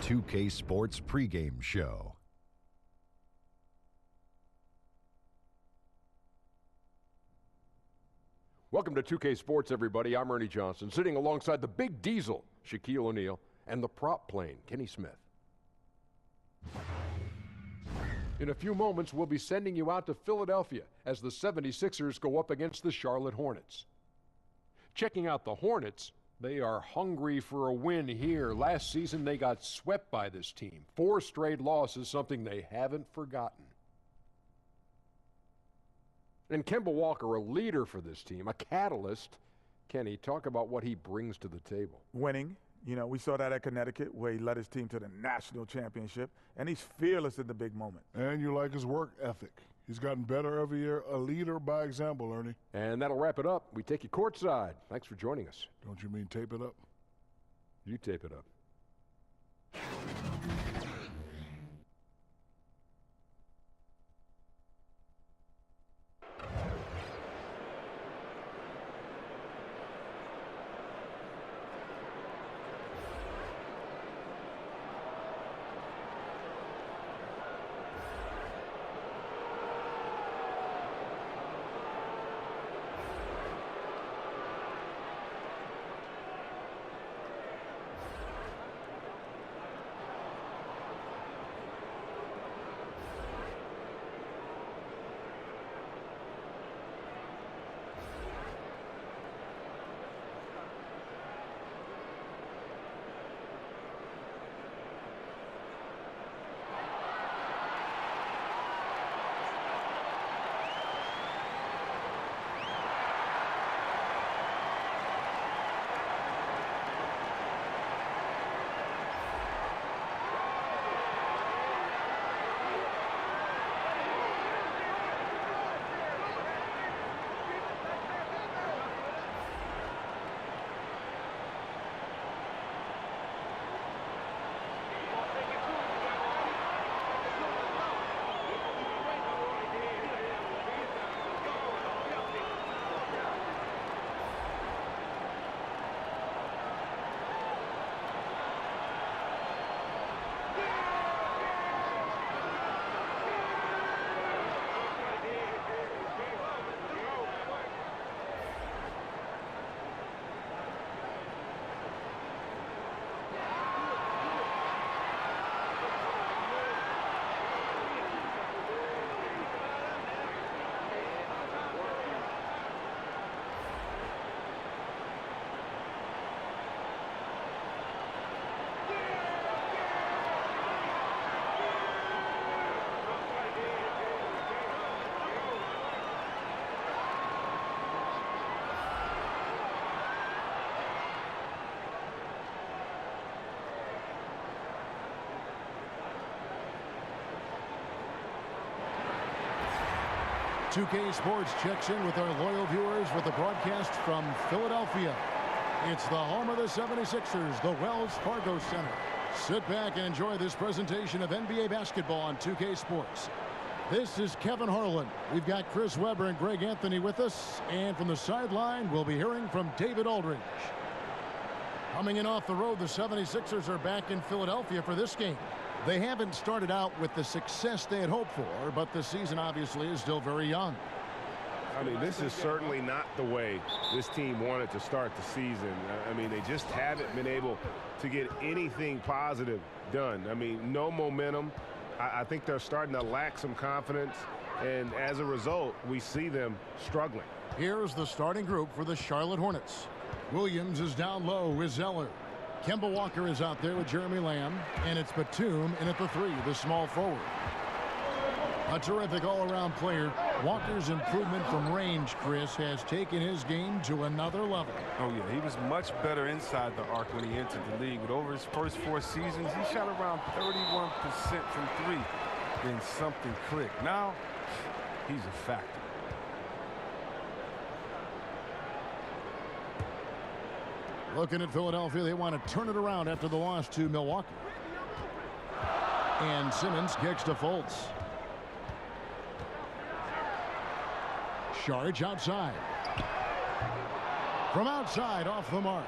2K Sports pregame show. Welcome to 2K Sports, everybody. I'm Ernie Johnson, sitting alongside the Big Diesel, Shaquille O'Neal, and the prop plane, Kenny Smith. In a few moments, we'll be sending you out to Philadelphia as the 76ers go up against the Charlotte Hornets. Checking out the Hornets, they are hungry for a win here. Last season, they got swept by this team. 4 straight losses, something they haven't forgotten. And Kemba Walker, a leader for this team, a catalyst. Kenny, talk about what he brings to the table. Winning. You know, we saw that at Connecticut where he led his team to the national championship, and he's fearless in the big moment. And you like his work ethic. He's gotten better every year, a leader by example, Ernie. And that'll wrap it up. We take you courtside. Thanks for joining us. Don't you mean tape it up? You tape it up. 2K Sports checks in with our loyal viewers with a broadcast from Philadelphia. It's the home of the 76ers, the Wells Fargo Center. Sit back and enjoy this presentation of NBA basketball on 2K Sports. This is Kevin Harlan. We've got Chris Webber and Greg Anthony with us. And from the sideline, we'll be hearing from David Aldridge. Coming in off the road, the 76ers are back in Philadelphia for this game. They haven't started out with the success they had hoped for, but the season obviously is still very young. I mean, this is certainly not the way this team wanted to start the season. I mean, they just haven't been able to get anything positive done. I mean, no momentum. I think they're starting to lack some confidence, and as a result, we see them struggling. Here's the starting group for the Charlotte Hornets. Williams is down low with Zeller. Kemba Walker is out there with Jeremy Lamb, and it's Batum in at the 3, the small forward. A terrific all-around player. Walker's improvement from range, Chris, has taken his game to another level. Oh, yeah, he was much better inside the arc when he entered the league. But over his first 4 seasons, he shot around 31% from 3. Then something clicked. Now, he's a factor. Looking at Philadelphia, they want to turn it around after the loss to Milwaukee. And Simmons kicks to Fultz. Charge outside. From outside, off the mark.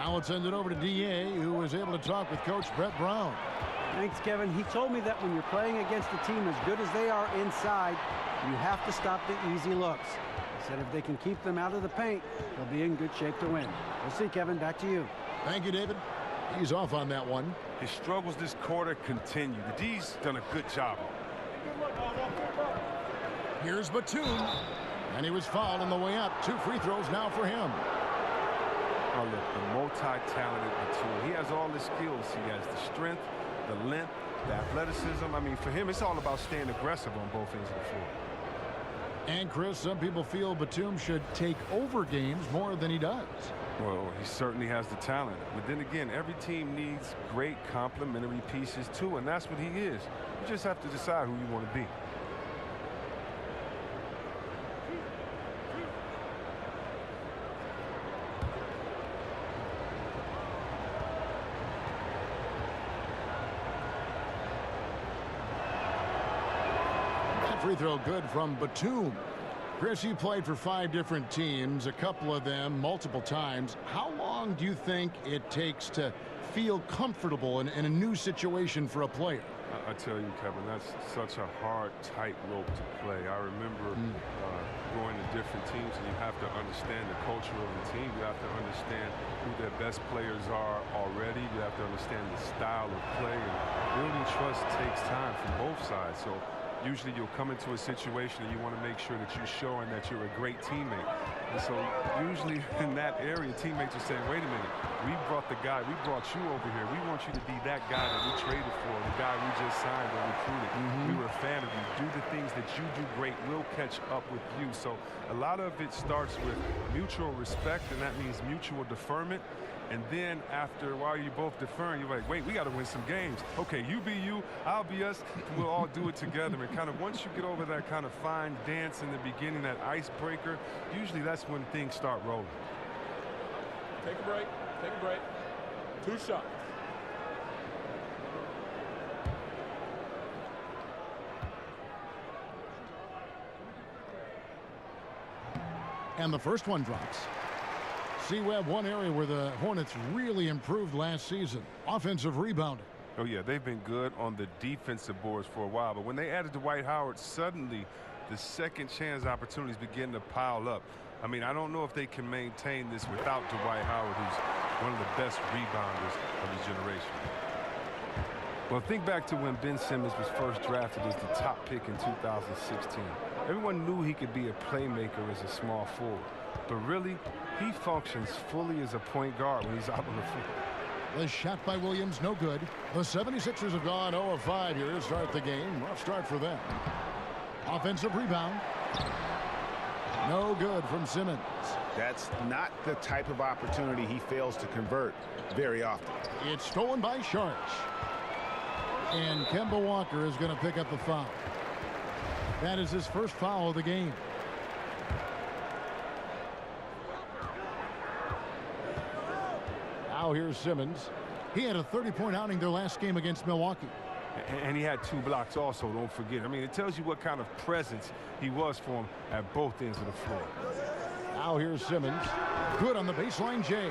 Now let's send it over to DA, who was able to talk with Coach Brett Brown. Thanks, Kevin. He told me that when you're playing against a team as good as they are inside, you have to stop the easy looks. He said if they can keep them out of the paint, they'll be in good shape to win. We'll see, Kevin. Back to you. Thank you, David. He's off on that one. His struggles this quarter continue. The D's done a good job. Here's Batum. And he was fouled on the way up. 2 free throws now for him. Oh, look, the multi-talented Batum. He has all the skills. He has the strength, the length, the athleticism. I mean, for him, it's all about staying aggressive on both ends of the floor. And, Chris, some people feel Batum should take over games more than he does. Well, he certainly has the talent. But then again, every team needs great complementary pieces, too, and that's what he is. You just have to decide who you want to be. Free throw good from Batum. Chris, you played for 5 different teams, a couple of them multiple times. How long do you think it takes to feel comfortable in a new situation for a player? I tell you, Kevin, that's such a hard tightrope to play. I remember going to different teams, and you have to understand the culture of the team. You have to understand who their best players are already. You have to understand the style of play. And building trust takes time from both sides. So usually you'll come into a situation and you want to make sure that you're showing that you're a great teammate. And so usually in that area, teammates are saying, wait a minute, we brought you over here. We want you to be that guy that we traded for, the guy we just signed or recruited. We were a fan of you. Do the things that you do great. We'll catch up with you. So a lot of it starts with mutual respect, and that means mutual deferment. And then after a while, you both deferring, you're like, wait, we got to win some games. Okay, you be you, I'll be us. We'll all do it together. And kind of once you get over that kind of fine dance in the beginning, that icebreaker, usually that's when things start rolling. Take a break. Take a break. 2 shots. And the first one drops. See, Webb, one area where the Hornets really improved last season, offensive rebounding. Oh, yeah, they've been good on the defensive boards for a while. But when they added Dwight Howard, suddenly the second chance opportunities begin to pile up. I mean, I don't know if they can maintain this without Dwight Howard, who's one of the best rebounders of his generation. Well, think back to when Ben Simmons was first drafted as the top pick in 2016. Everyone knew he could be a playmaker as a small forward. But really, he functions fully as a point guard when he's out on the floor. The shot by Williams, no good. The 76ers have gone 0 of 5 here to start the game. Rough start for them. Offensive rebound. No good from Simmons. That's not the type of opportunity he fails to convert very often. It's stolen by Sharks. And Kemba Walker is going to pick up the foul. That is his first foul of the game. Now here's Simmons. He had a 30-point outing their last game against Milwaukee. And he had 2 blocks also, don't forget. I mean, it tells you what kind of presence he was for him at both ends of the floor. Now here's Simmons. Good on the baseline, Jay.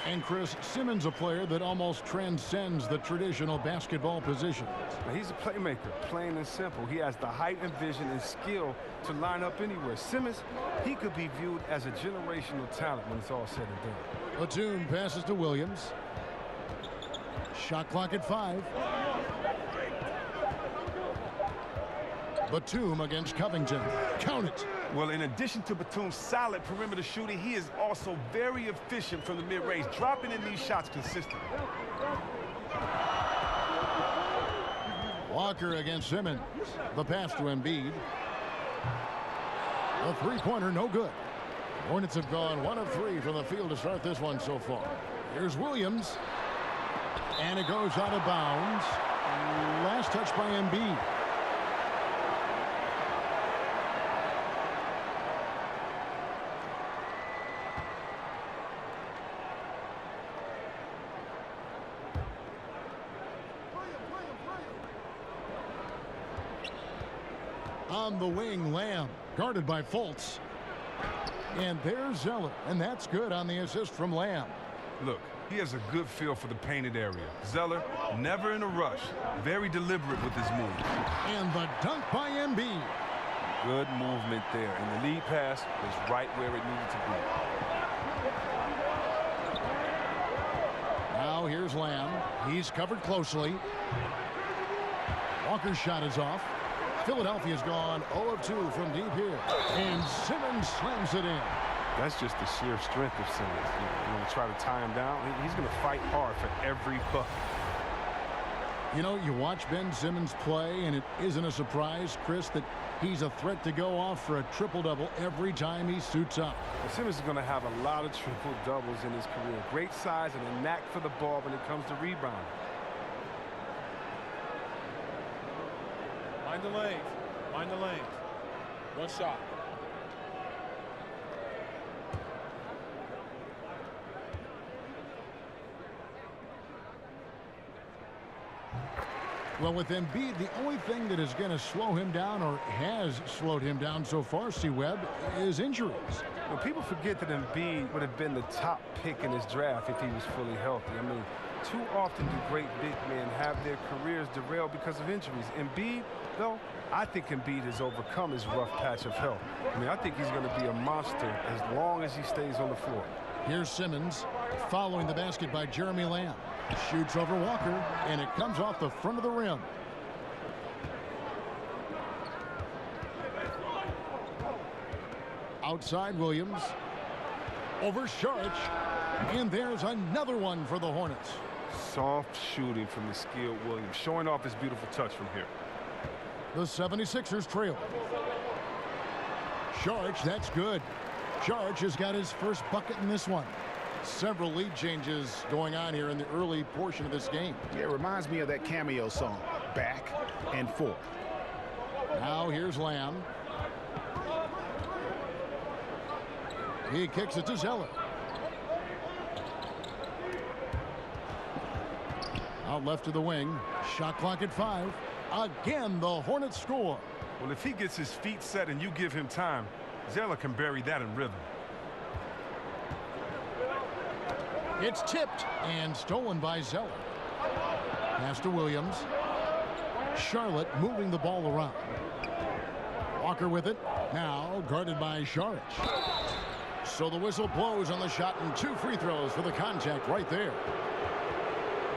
And Chris, Simmons, a player that almost transcends the traditional basketball positions. Now, he's a playmaker, plain and simple. He has the height and vision and skill to line up anywhere. Simmons, he could be viewed as a generational talent when it's all said and done. Batum passes to Williams. Shot clock at 5. Batum against Covington. Count it. Well, in addition to Batum's solid perimeter shooting, he is also very efficient from the mid-range, dropping in these shots consistently. Walker against Simmons. The pass to Embiid. A three-pointer, no good. Hornets have gone 1 of 3 from the field to start this one so far. Here's Williams. And it goes out of bounds. Last touch by Embiid. On the wing, Lamb, guarded by Fultz. And there's Zeller, and that's good on the assist from Lamb. Look, he has a good feel for the painted area. Zeller, never in a rush, very deliberate with his move. And the dunk by Embiid. Good movement there, and the lead pass was right where it needed to be. Now here's Lamb. He's covered closely. Walker's shot is off. Philadelphia's gone 0 of 2 from deep here. And Simmons slams it in. That's just the sheer strength of Simmons. You want to try to tie him down? He's going to fight hard for every bucket. You know, you watch Ben Simmons play, and it isn't a surprise, Chris, that he's a threat to go off for a triple-double every time he suits up. Well, Simmons is going to have a lot of triple-doubles in his career. Great size and a knack for the ball when it comes to rebounding. Mind the lanes. Mind the lanes. One shot. Well, with Embiid, the only thing that is going to slow him down, or has slowed him down so far, C-Webb, is injuries. Well, people forget that Embiid would have been the top pick in his draft if he was fully healthy. I mean, too often do great big men have their careers derailed because of injuries. Embiid, though, I think Embiid has overcome his rough patch of health. I mean, I think he's going to be a monster as long as he stays on the floor. Here's Simmons following the basket by Jeremy Lamb. Shoots over Walker, and it comes off the front of the rim. Outside Williams. Over Saric. And there's another one for the Hornets. Soft shooting from the skilled Williams, showing off his beautiful touch from here. The 76ers trail. Saric, that's good. Saric has got his first bucket in this one. Several lead changes going on here in the early portion of this game. Yeah, it reminds me of that cameo song, Back and Forth. Now here's Lamb. He kicks it to Zeller. Out left to the wing. Shot clock at 5. Again, the Hornets score. Well, if he gets his feet set and you give him time, Zeller can bury that in rhythm. It's tipped and stolen by Zeller. Pass to Williams. Charlotte moving the ball around. Walker with it. Now guarded by Saric. So the whistle blows on the shot, and 2 free throws for the contact right there.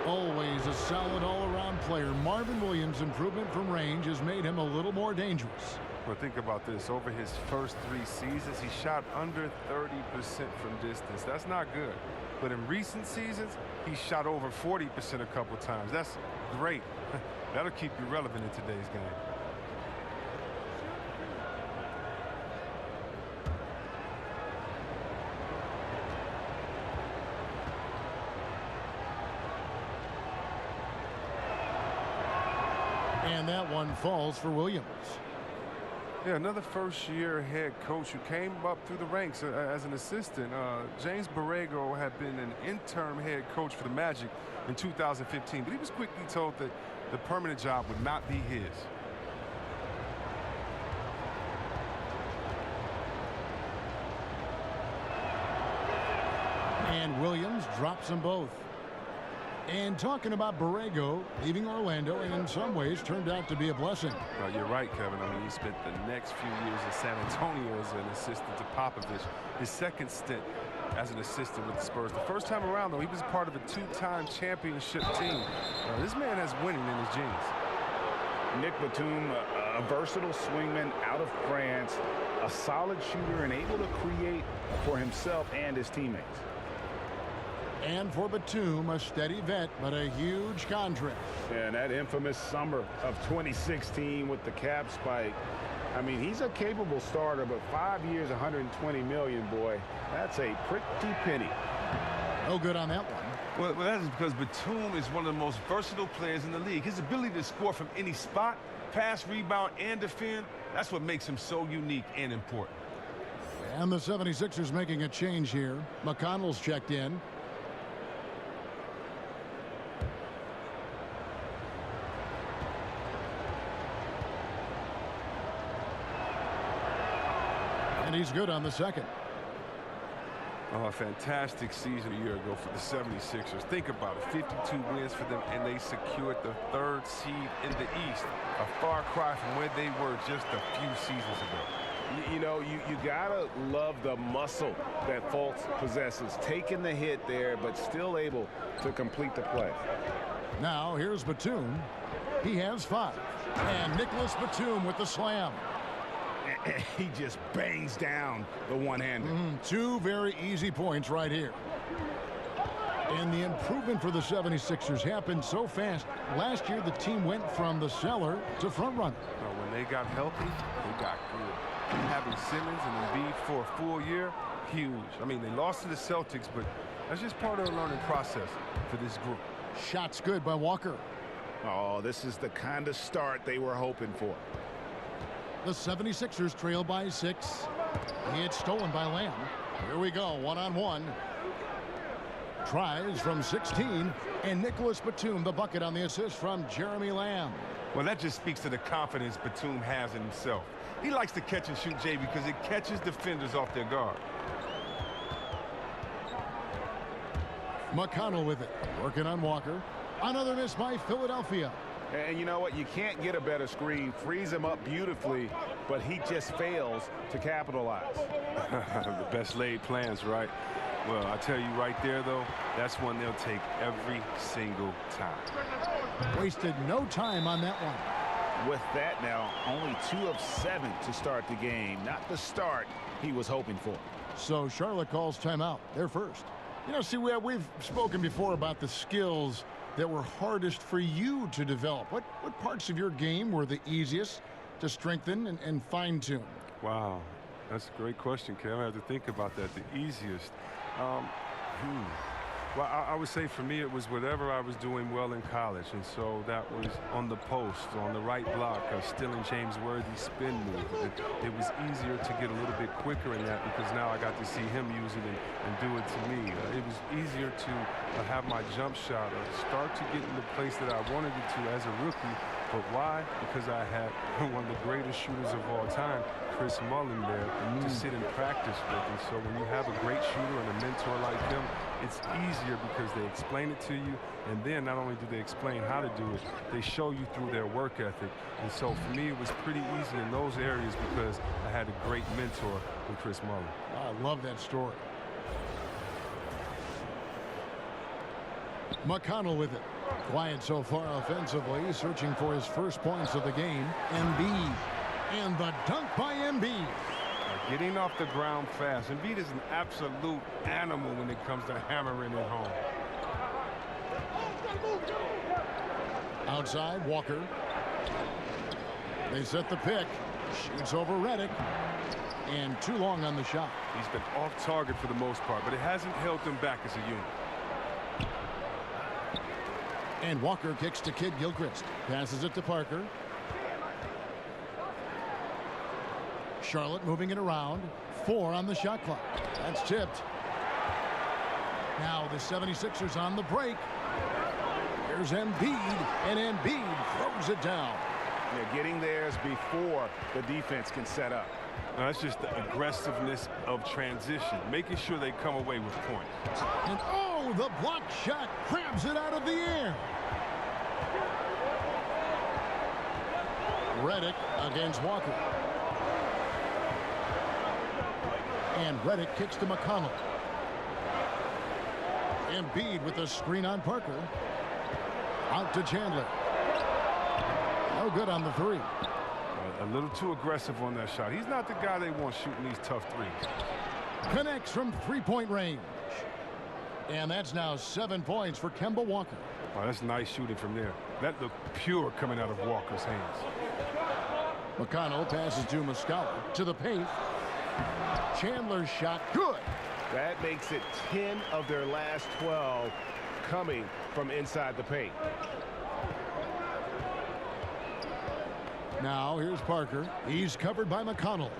Always a solid all-around player. Marvin Williams' improvement from range has made him a little more dangerous. Well, think about this. Over his first 3 seasons, he shot under 30% from distance. That's not good. But in recent seasons, he shot over 40% a couple times. That's great. That'll keep you relevant in today's game. And that one falls for Williams. Yeah, another first-year head coach who came up through the ranks as an assistant. James Borrego had been an interim head coach for the Magic in 2015, but he was quickly told that the permanent job would not be his. And Williams drops them both. And talking about Borrego leaving Orlando, and in some ways turned out to be a blessing. You're right, Kevin. I mean, he spent the next few years in San Antonio as an assistant to Popovich. His second stint as an assistant with the Spurs. The first time around, though, he was part of a 2-time championship team. This man has winning in his genes. Nick Batum, a versatile swingman out of France, a solid shooter and able to create for himself and his teammates. And for Batum, a steady vet, but a huge contract. Yeah, and that infamous summer of 2016 with the cap spike. I mean, he's a capable starter, but 5 years, $120 million, boy, that's a pretty penny. No good on that one. Well, that is because Batum is one of the most versatile players in the league. His ability to score from any spot, pass, rebound, and defend, that's what makes him so unique and important. And the 76ers making a change here. McConnell's checked in. And he's good on the second. Oh, a fantastic season a year ago for the 76ers. Think about it, 52 wins for them, and they secured the 3rd seed in the East. A far cry from where they were just a few seasons ago. You know, you gotta love the muscle that Fultz possesses. Taking the hit there, but still able to complete the play. Now, here's Batum. He has 5. And Nicholas Batum with the slam. He just bangs down the one-hander. 2 very easy points right here. And the improvement for the 76ers happened so fast. Last year, the team went from the cellar to front runner. When they got healthy, they got good. Having Simmons and Embiid for a full year, huge. I mean, they lost to the Celtics, but that's just part of the learning process for this group. Shots good by Walker. Oh, this is the kind of start they were hoping for. The 76ers trail by 6. It's stolen by Lamb. Here we go, one-on-one. Tries from 16, and Nicholas Batum, the bucket on the assist from Jeremy Lamb. Well, that just speaks to the confidence Batum has in himself. He likes to catch and shoot, Jay, because it catches defenders off their guard. McConnell with it, working on Walker. Another miss by Philadelphia. And you know what? You can't get a better screen. Frees him up beautifully, but he just fails to capitalize. The best laid plans, right? Well, I tell you right there, though, that's one they'll take every single time. Wasted no time on that one. With that now, only 2 of 7 to start the game. Not the start he was hoping for. So Charlotte calls timeout. They're first. You know, see, we've spoken before about the skills that were hardest for you to develop. What parts of your game were the easiest to strengthen and fine-tune? Wow, that's a great question, Kev. I have to think about that. The easiest. Well, I would say for me it was whatever I was doing well in college, and so that was on the post, on the right block, stealing James Worthy's spin move. It was easier to get a little bit quicker in that because now I got to see him use it and do it to me. It was easier to have my jump shot or start to get in the place that I wanted it to as a rookie. But why? Because I had one of the greatest shooters of all time, Chris Mullin, there to sit and practice with. And so when you have a great shooter and a mentor like him, it's easier because they explain it to you. And then not only do they explain how to do it, they show you through their work ethic. And so for me, it was pretty easy in those areas because I had a great mentor in Chris Mullin. I love that story. McConnell with it. Quiet so far offensively, searching for his first points of the game. Embiid. And the dunk by Embiid. Getting off the ground fast. Embiid is an absolute animal when it comes to hammering it home. Outside, Walker. They set the pick. Shoots over Redick. And too long on the shot. He's been off target for the most part, but it hasn't held them back as a unit. And Walker kicks to Kid Gilchrist. Passes it to Parker. Charlotte moving it around. 4 on the shot clock. That's tipped. Now the 76ers on the break. Here's Embiid, and Embiid throws it down. Yeah, getting theirs before the defense can set up. Now, that's just the aggressiveness of transition, making sure they come away with points. And oh, the block shot grabs it out of the air. Redick against Walker. And Redick kicks to McConnell. Embiid with the screen on Parker. Out to Chandler. No good on the 3. A little too aggressive on that shot. He's not the guy they want shooting these tough threes. Connects from 3-point range. And that's now 7 points for Kemba Walker. Oh, that's nice shooting from there. That looked pure coming out of Walker's hands. McConnell passes to Muscala to the paint. Chandler's shot good. That makes it 10 of their last 12 coming from inside the paint. Now here's Parker. He's covered by McConnell.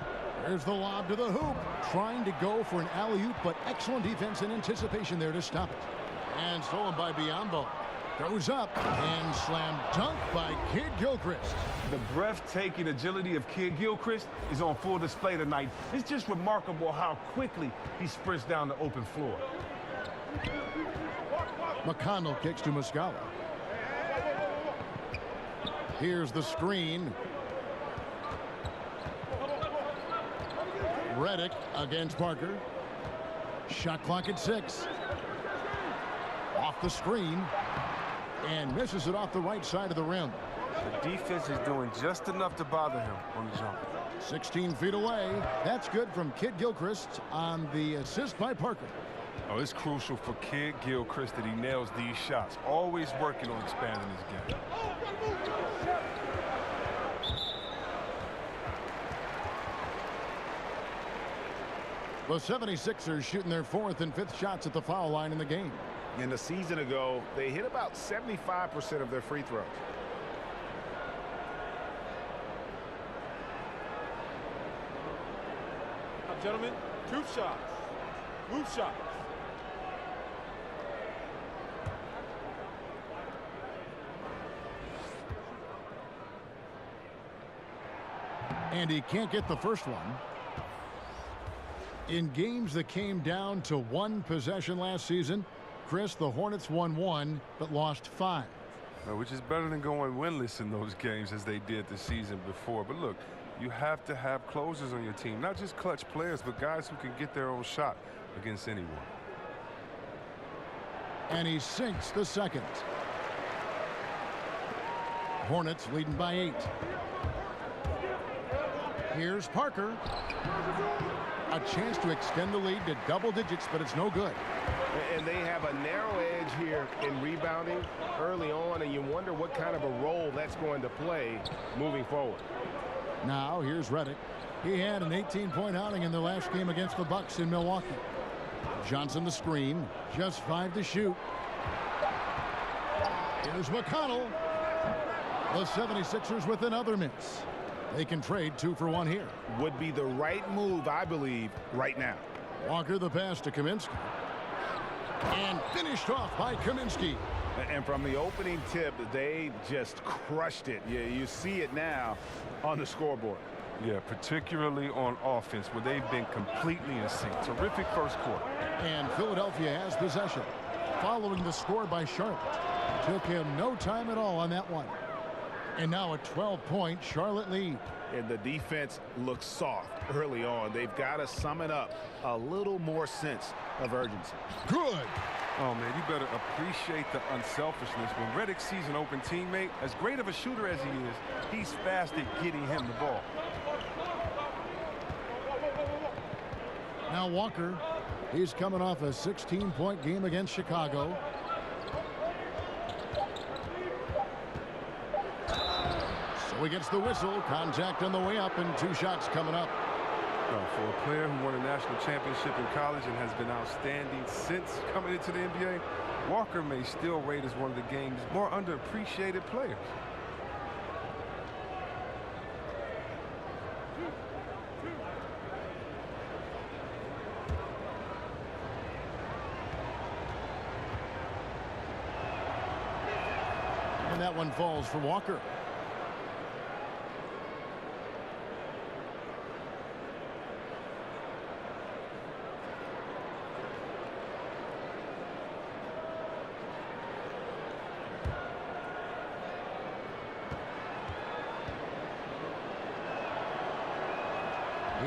There's the lob to the hoop. Trying to go for an alley-oop, but excellent defense and anticipation there to stop it. And stolen by Biyombo. Goes up and slam dunk by Kid Gilchrist. The breathtaking agility of Kid Gilchrist is on full display tonight. It's just remarkable how quickly he sprints down the open floor. McConnell kicks to Muscala. Here's the screen. Redick against Parker. Shot clock at 6. Off the screen. And misses it off the right side of the rim. The defense is doing just enough to bother him on the jump. 16 feet away. That's good from Kid Gilchrist on the assist by Parker. Oh, it's crucial for Kid Gilchrist that he nails these shots. Always working on expanding his game. The 76ers shooting their 4th and 5th shots at the foul line in the game. And a season ago, they hit about 75% of their free throws. Now, gentlemen, 2 shots. 2 shots. And he can't get the first one. In games that came down to 1 possession last season, Chris, the Hornets won 1 but lost 5. Which is better than going winless in those games as they did the season before. But look, you have to have closers on your team, not just clutch players, but guys who can get their own shot against anyone. And he sinks the second. Hornets leading by 8. Here's Parker. A chance to extend the lead to double digits, but it's no good. And they have a narrow edge here in rebounding early on, and you wonder what kind of a role that's going to play moving forward. Now here's Redick. He had an 18-point outing in the last game against the Bucks in Milwaukee. Johnson the screen, just 5 to shoot. Here's McConnell. The 76ers with another miss. They can trade 2 for 1 here. Would be the right move, I believe, right now. Walker the pass to Kaminsky. And finished off by Kaminsky. And from the opening tip, they just crushed it. Yeah, you see it now on the scoreboard. Yeah, particularly on offense, where they've been completely in sync. Terrific first quarter. And Philadelphia has possession. Following the score by Charlotte. Took him no time at all on that one. And now a 12-point Charlotte lead. And the defense looks soft early on. They've got to sum it up. A little more sense of urgency. Good. Oh, man, you better appreciate the unselfishness. When Redick sees an open teammate, as great of a shooter as he is, he's fast at getting him the ball. Now Walker, he's coming off a 16-point game against Chicago. So he gets the whistle. Contact on the way up and 2 shots coming up. For a player who won a national championship in college and has been outstanding since coming into the NBA, Walker may still rate as one of the game's more underappreciated players. And that one falls for Walker.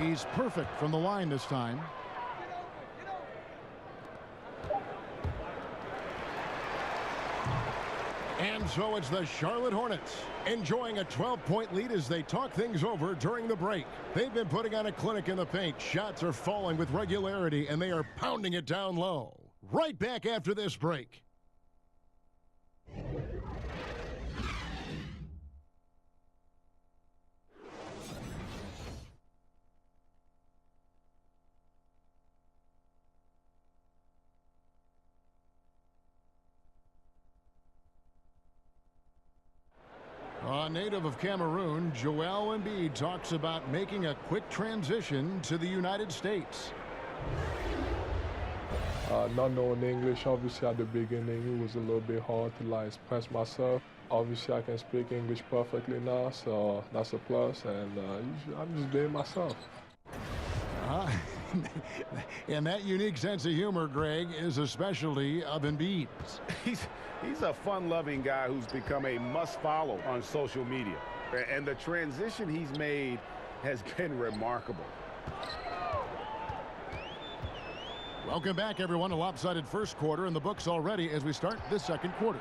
He's perfect from the line this time. And so it's the Charlotte Hornets enjoying a 12-point lead as they talk things over during the break. They've been putting on a clinic in the paint. Shots are falling with regularity, and they are pounding it down low. Right back after this break. A native of Cameroon, Joel Embiid talks about making a quick transition to the United States. Not knowing English, obviously at the beginning, it was a little bit hard to like express myself. Obviously, I can speak English perfectly now, so that's a plus, and I'm just being myself. And that unique sense of humor, Greg, is a specialty of Embiid's. He's a fun-loving guy who's become a must-follow on social media. And the transition he's made has been remarkable. Welcome back, everyone. A lopsided first quarter in the books already as we start this second quarter.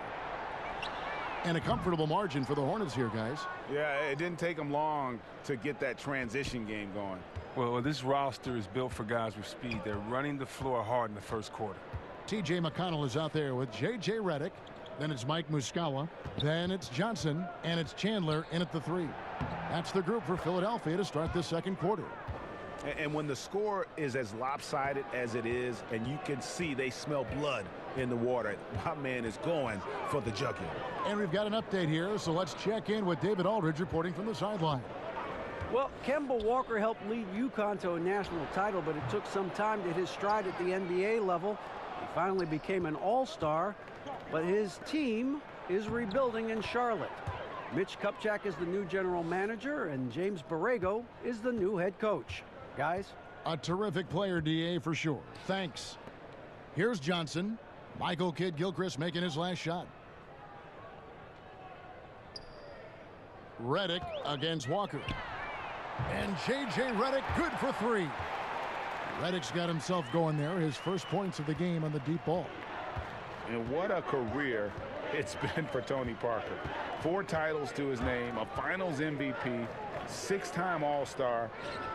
And a comfortable margin for the Hornets here, guys. Yeah, it didn't take them long to get that transition game going. Well, this roster is built for guys with speed. They're running the floor hard in the first quarter. T.J. McConnell is out there with J.J. Redick. Then it's Mike Muscala. Then it's Johnson. And it's Chandler in at the 3. That's the group for Philadelphia to start this second quarter. And when the score is as lopsided as it is, and you can see they smell blood in the water, my man is going for the jugular. And we've got an update here, so let's check in with David Aldridge reporting from the sideline. Well, Kemba Walker helped lead UConn to a national title, but it took some time to hit his stride at the NBA level. He finally became an all-star, but his team is rebuilding in Charlotte. Mitch Kupchak is the new general manager, and James Borrego is the new head coach. Guys? A terrific player, D.A., for sure. Thanks. Here's Johnson. Michael Kidd-Gilchrist making his last shot. Redick against Walker. And J.J. Redick good for 3. Redick's got himself going there. His first points of the game on the deep ball. And what a career it's been for Tony Parker. 4 titles to his name, a finals MVP, 6-time All-Star.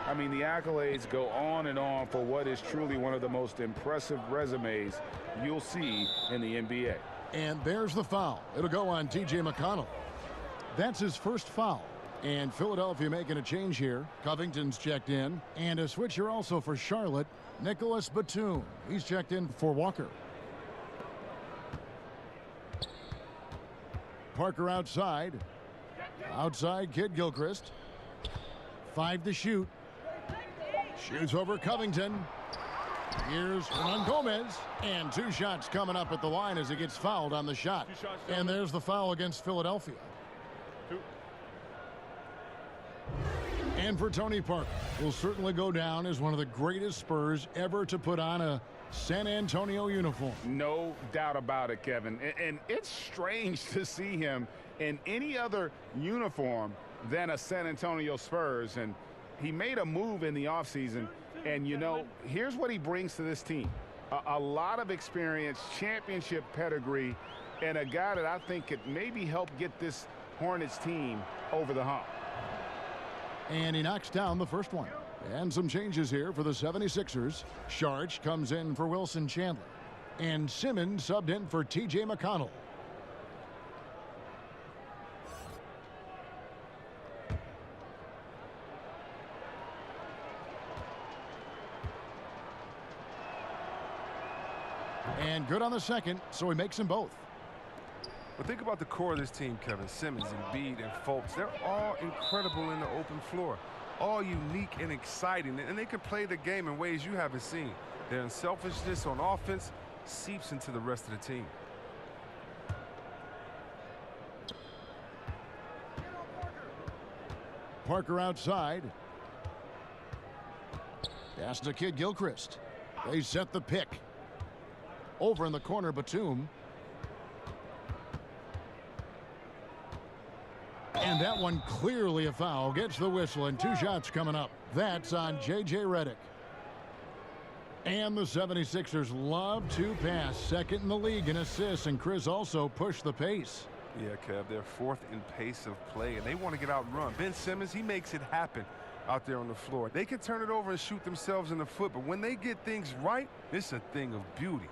I mean, the accolades go on and on for what is truly one of the most impressive resumes you'll see in the NBA. And there's the foul. It'll go on T.J. McConnell. That's his first foul. And Philadelphia making a change here. Covington's checked in. And a switcher also for Charlotte, Nicholas Batum. He's checked in for Walker. Parker outside. Outside, Kidd-Gilchrist. 5 to shoot. Shoots over Covington. Here's Hernan Gomez. And 2 shots coming up at the line as he gets fouled on the shot. And there's the foul against Philadelphia. 2. And for Tony Parker, will certainly go down as one of the greatest Spurs ever to put on a San Antonio uniform. No doubt about it, Kevin. And it's strange to see him in any other uniform than a San Antonio Spurs. And he made a move in the offseason. And, you know, here's what he brings to this team. A lot of experience, championship pedigree, and a guy that I think could maybe help get this Hornets team over the hump. And he knocks down the first one. And some changes here for the 76ers. Sharch comes in for Wilson Chandler. And Simmons subbed in for T.J. McConnell. And good on the second, so he makes them both. But think about the core of this team, Kevin. Simmons, Embiid, and Fultz. They're all incredible in the open floor. All unique and exciting. And they can play the game in ways you haven't seen. Their unselfishness on offense seeps into the rest of the team. Parker outside. Pass to Kidd-Gilchrist. They set the pick. Over in the corner, Batum. And that one clearly a foul. Gets the whistle, and 2 shots coming up. That's on J.J. Redick. And the 76ers love to pass. Second in the league in assists, and Chris also pushed the pace. Yeah, Kev, they're 4th in pace of play, and they want to get out and run. Ben Simmons, he makes it happen out there on the floor. They can turn it over and shoot themselves in the foot, but when they get things right, it's a thing of beauty.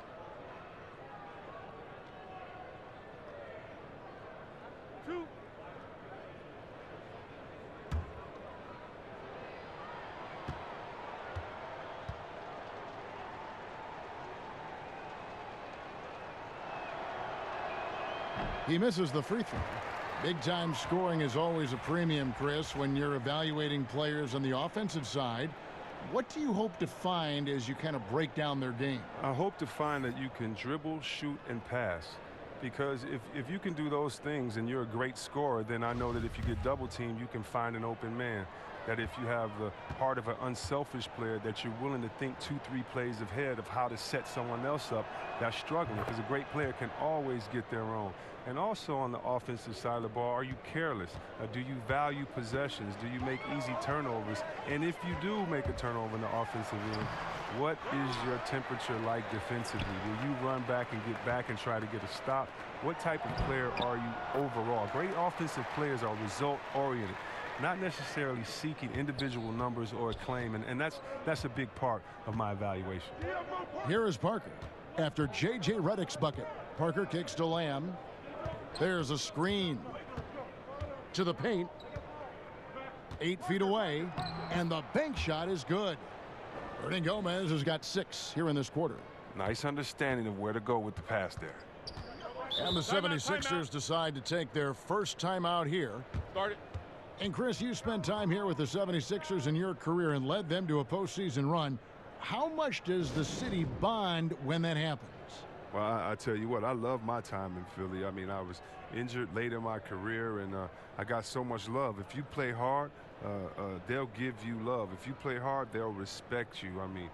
He misses the free throw. Big-time scoring is always a premium, Chris, when you're evaluating players on the offensive side. What do you hope to find as you kind of break down their game? I hope to find that you can dribble, shoot, and pass. Because if you can do those things and you're a great scorer, then I know that if you get double teamed, you can find an open man. That if you have the heart of an unselfish player, that you're willing to think 2-3 plays ahead of how to set someone else up that's struggling. Because a great player can always get their own. And also on the offensive side of the ball, are you careless? Do you value possessions? Do you make easy turnovers? And if you do make a turnover in the offensive end, what is your temperature like defensively? Will you run back and get back and try to get a stop? What type of player are you overall? Great offensive players are result-oriented, not necessarily seeking individual numbers or acclaim, and that's a big part of my evaluation. Here is Parker. After J.J. Redick's bucket, Parker kicks to Lamb. There's a screen to the paint. 8 feet away, and the bank shot is good. Gomez has got 6 here in this quarter. Nice understanding of where to go with the pass there. And the 76ers decide to take their first time out here. Start it. And Chris, you spent time here with the 76ers in your career and led them to a postseason run. How much does the city bond when that happens? Well, I tell you what, I love my time in Philly. I mean, I was injured late in my career, and I got so much love. If you play hard, they'll give you love. If you play hard, they'll respect you. I mean,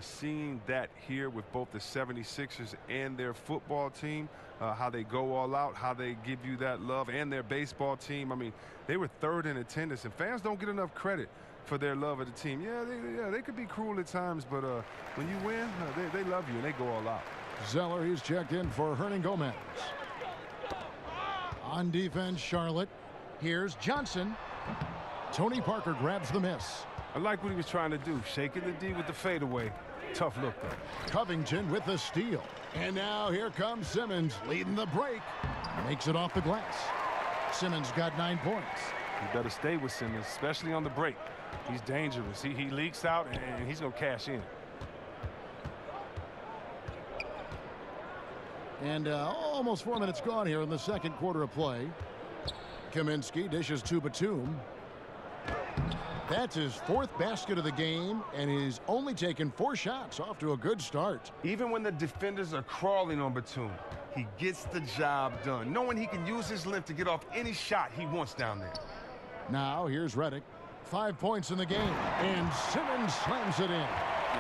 seeing that here with both the 76ers and their football team, how they go all out, how they give you that love, and their baseball team. I mean, they were 3rd in attendance, and fans don't get enough credit for their love of the team. Yeah, they could be cruel at times, but when you win, they love you, and they go all out. Zeller, he's checked in for Gomez. On defense, Charlotte. Here's Johnson. Tony Parker grabs the miss. I like what he was trying to do, shaking the D with the fadeaway. Tough look, though. Covington with the steal. And now here comes Simmons leading the break. Makes it off the glass. Simmons got 9 points. You better stay with Simmons, especially on the break. He's dangerous. He leaks out, and he's going to cash in. And almost 4 minutes gone here in the second quarter of play. Kaminsky dishes to Batum. That's his 4th basket of the game, and he's only taken 4 shots. Off to a good start. Even when the defenders are crawling on Batum, he gets the job done, knowing he can use his length to get off any shot he wants down there. Now here's Redick. 5 points in the game, and Simmons slams it in.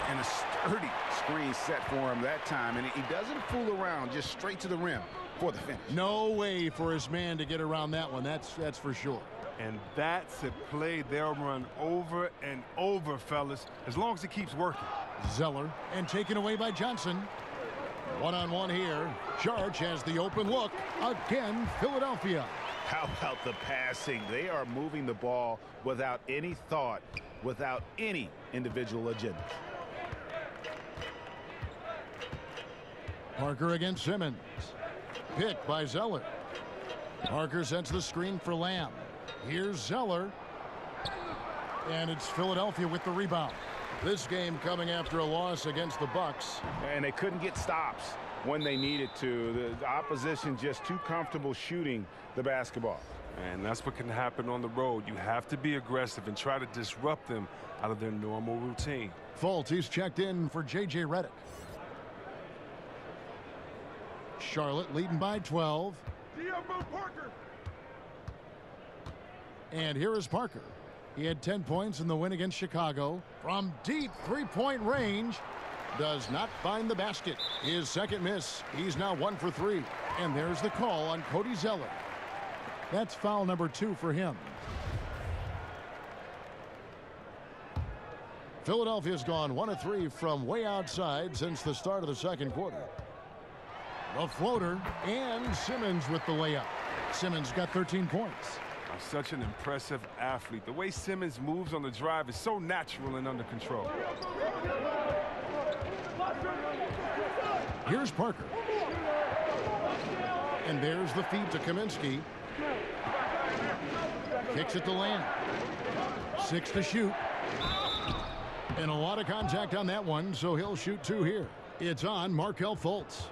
And a sturdy screen set for him that time, and he doesn't fool around, just straight to the rim for the finish. No way for his man to get around that one. That's for sure. And that's a play they'll run over and over, fellas, as long as it keeps working. Zeller, and taken away by Johnson. One-on-one here. Charge has the open look. Again, Philadelphia. How about the passing? They are moving the ball without any thought, without any individual agenda. Parker against Simmons. Picked by Zeller. Parker sets the screen for Lamb. Here's Zeller. And it's Philadelphia with the rebound. This game coming after a loss against the Bucks. And they couldn't get stops when they needed to. The opposition just too comfortable shooting the basketball. And that's what can happen on the road. You have to be aggressive and try to disrupt them out of their normal routine. Fultz, he's checked in for J.J. Redick. Charlotte leading by 12. Parker. And here is Parker. He had 10 points in the win against Chicago. From deep three-point range, does not find the basket. His second miss. He's now 1 for 3. And there's the call on Cody Zeller. That's foul number 2 for him. Philadelphia's gone 1 of 3 from way outside since the start of the second quarter. The floater, and Simmons with the layup. Simmons got 13 points. Such an impressive athlete. The way Simmons moves on the drive is so natural and under control. Here's Parker. And there's the feed to Kaminsky. Kicks it to Lamb. 6 to shoot. And a lot of contact on that one, so he'll shoot 2 here. It's on Markelle Fultz.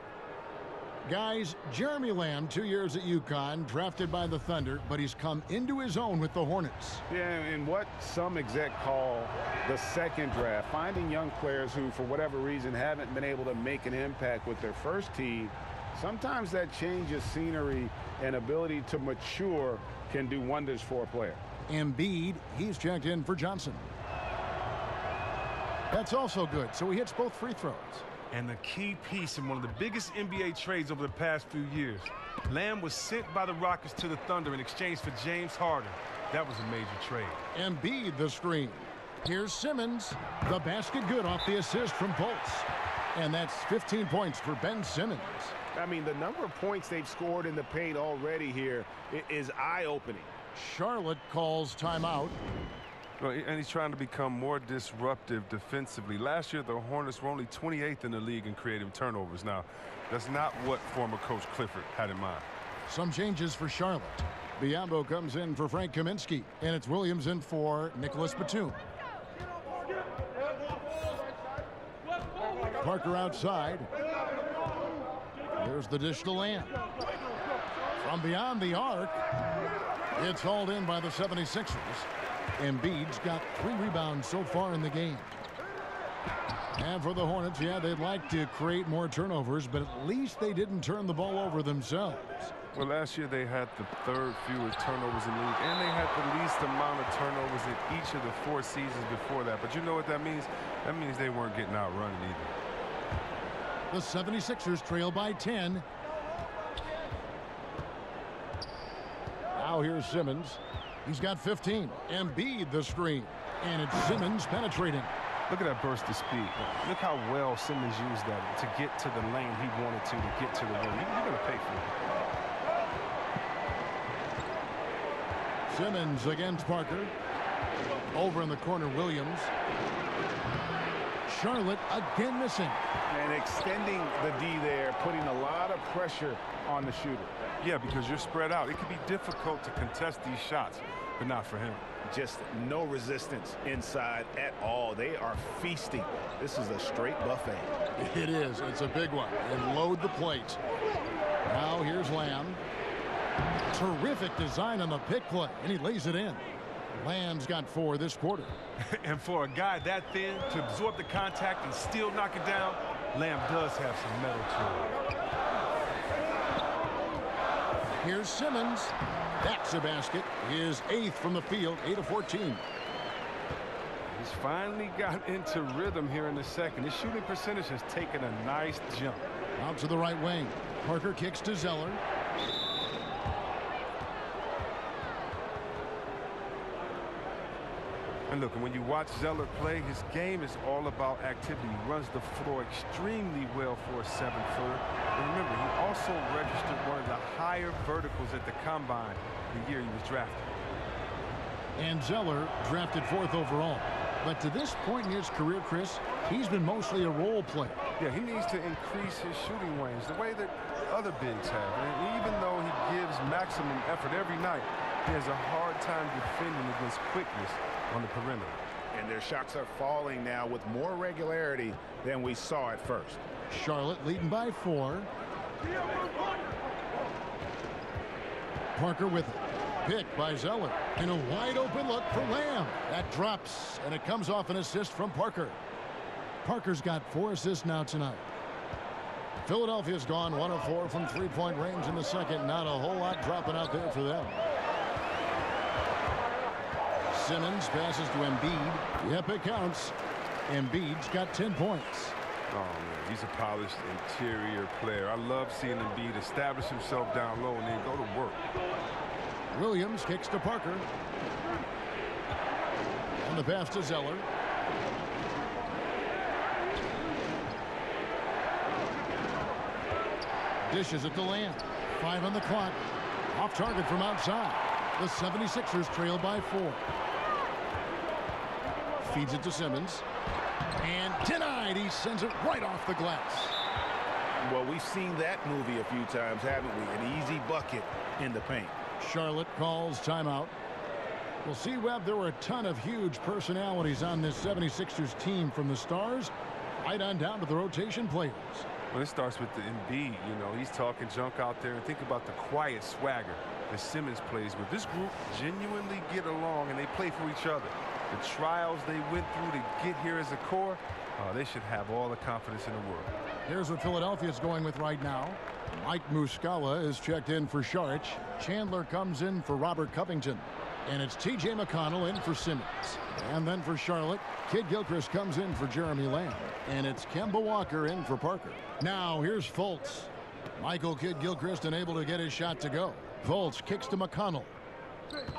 Guys, Jeremy Lamb, 2 years at UConn, drafted by the Thunder, but he's come into his own with the Hornets. Yeah, and what some exec call the second draft, finding young players who, for whatever reason, haven't been able to make an impact with their first team, sometimes that change of scenery and ability to mature can do wonders for a player. Embiid, he's checked in for Johnson. That's also good, so he hits both free throws. And the key piece in one of the biggest NBA trades over the past few years. Lamb was sent by the Rockets to the Thunder in exchange for James Harden. That was a major trade. Embiid the screen. Here's Simmons. The basket good off the assist from Pulse. And that's 15 points for Ben Simmons. I mean, the number of points they've scored in the paint already here is eye-opening. Charlotte calls timeout. Well, and he's trying to become more disruptive defensively. Last year, the Hornets were only 28th in the league in creative turnovers. Now, that's not what former coach Clifford had in mind. Some changes for Charlotte. Biombo comes in for Frank Kaminsky, and it's Williams in for Nicholas Batum. Parker outside. There's the dish to Lamb. From beyond the arc, it's hauled in by the 76ers. Embiid's got 3 rebounds so far in the game. And for the Hornets, yeah, they'd like to create more turnovers, but at least they didn't turn the ball over themselves. Well, last year they had the 3rd fewest turnovers in the league, and they had the least amount of turnovers in each of the 4 seasons before that. But you know what that means? That means they weren't getting outrun either. The 76ers trail by 10. Now here's Simmons. He's got 15. Embiid the screen. And it's Simmons penetrating. Look at that burst of speed. Look how well Simmons used that to get to the lane he wanted to get to the rim. You're going to pay for it. Simmons against Parker. Over in the corner, Williams. Charlotte again missing. And extending the D there, putting a lot of pressure on the shooter. Yeah, because you're spread out. It can be difficult to contest these shots, but not for him. Just no resistance inside at all. They are feasting. This is a straight buffet. It is. It's a big one. And load the plate. Now here's Lamb. Terrific design on the pick play, and he lays it in. Lamb's got 4 this quarter. And for a guy that thin to absorb the contact and still knock it down, Lamb does have some metal to him. Here's Simmons. That's a basket. His 8th from the field, 8 of 14. He's finally got into rhythm here in the second. His shooting percentage has taken a nice jump. Out to the right wing. Parker kicks to Zeller. And look, when you watch Zeller play, his game is all about activity. He runs the floor extremely well for a 7-footer. And remember, he also registered one of the higher verticals at the combine the year he was drafted. And Zeller drafted 4th overall. But to this point in his career, Chris, he's been mostly a role player. Yeah, he needs to increase his shooting range the way that other bigs have. And even though he gives maximum effort every night, he has a hard time defending against quickness on the perimeter. And their shots are falling now with more regularity than we saw at first. Charlotte leading by 4. Parker with it. Pick by Zeller. And a wide open look for Lamb. That drops, and it comes off an assist from Parker. Parker's got 4 assists now tonight. Philadelphia's gone 1 of 4 from 3-point range in the second. Not a whole lot dropping out there for them. Simmons passes to Embiid. Yep, it counts. Embiid's got 10 points. Oh, man, he's a polished interior player. I love seeing Embiid establish himself down low and then go to work. Williams kicks to Parker. And the pass to Zeller. Dishes it to Lamb. 5 on the clock. Off target from outside. The 76ers trail by 4. Feeds it to Simmons. And denied. He sends it right off the glass. Well, we've seen that movie a few times, haven't we? An easy bucket in the paint. Charlotte calls timeout. Well, see, Webb, there were a ton of huge personalities on this 76ers team, from the stars right on down to the rotation players. Well, it starts with the Embiid. You know, he's talking junk out there. And think about the quiet swagger that Simmons plays with. This group genuinely get along, and they play for each other. The trials they went through to get here as a core, they should have all the confidence in the world. Here's what Philadelphia's going with right now. Mike Muscala is checked in for Saric. Chandler comes in for Robert Covington. And it's T.J. McConnell in for Simmons. And then for Charlotte, Kid Gilchrist comes in for Jeremy Lamb. And it's Kemba Walker in for Parker. Now here's Fultz. Michael Kid Gilchrist unable to get his shot to go. Fultz kicks to McConnell.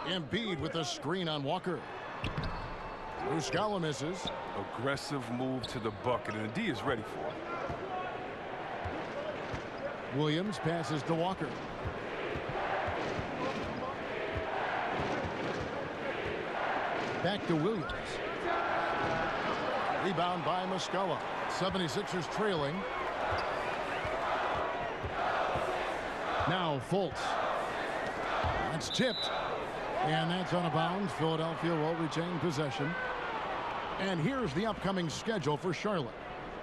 Embiid with a screen on Walker. Muscala misses. Aggressive move to the bucket, and D is ready for it. Williams passes to Walker. Back to Williams. Rebound by Muscala. 76ers trailing. Now Fultz. That's tipped. And that's out of bounds. Philadelphia will retain possession. And here's the upcoming schedule for Charlotte.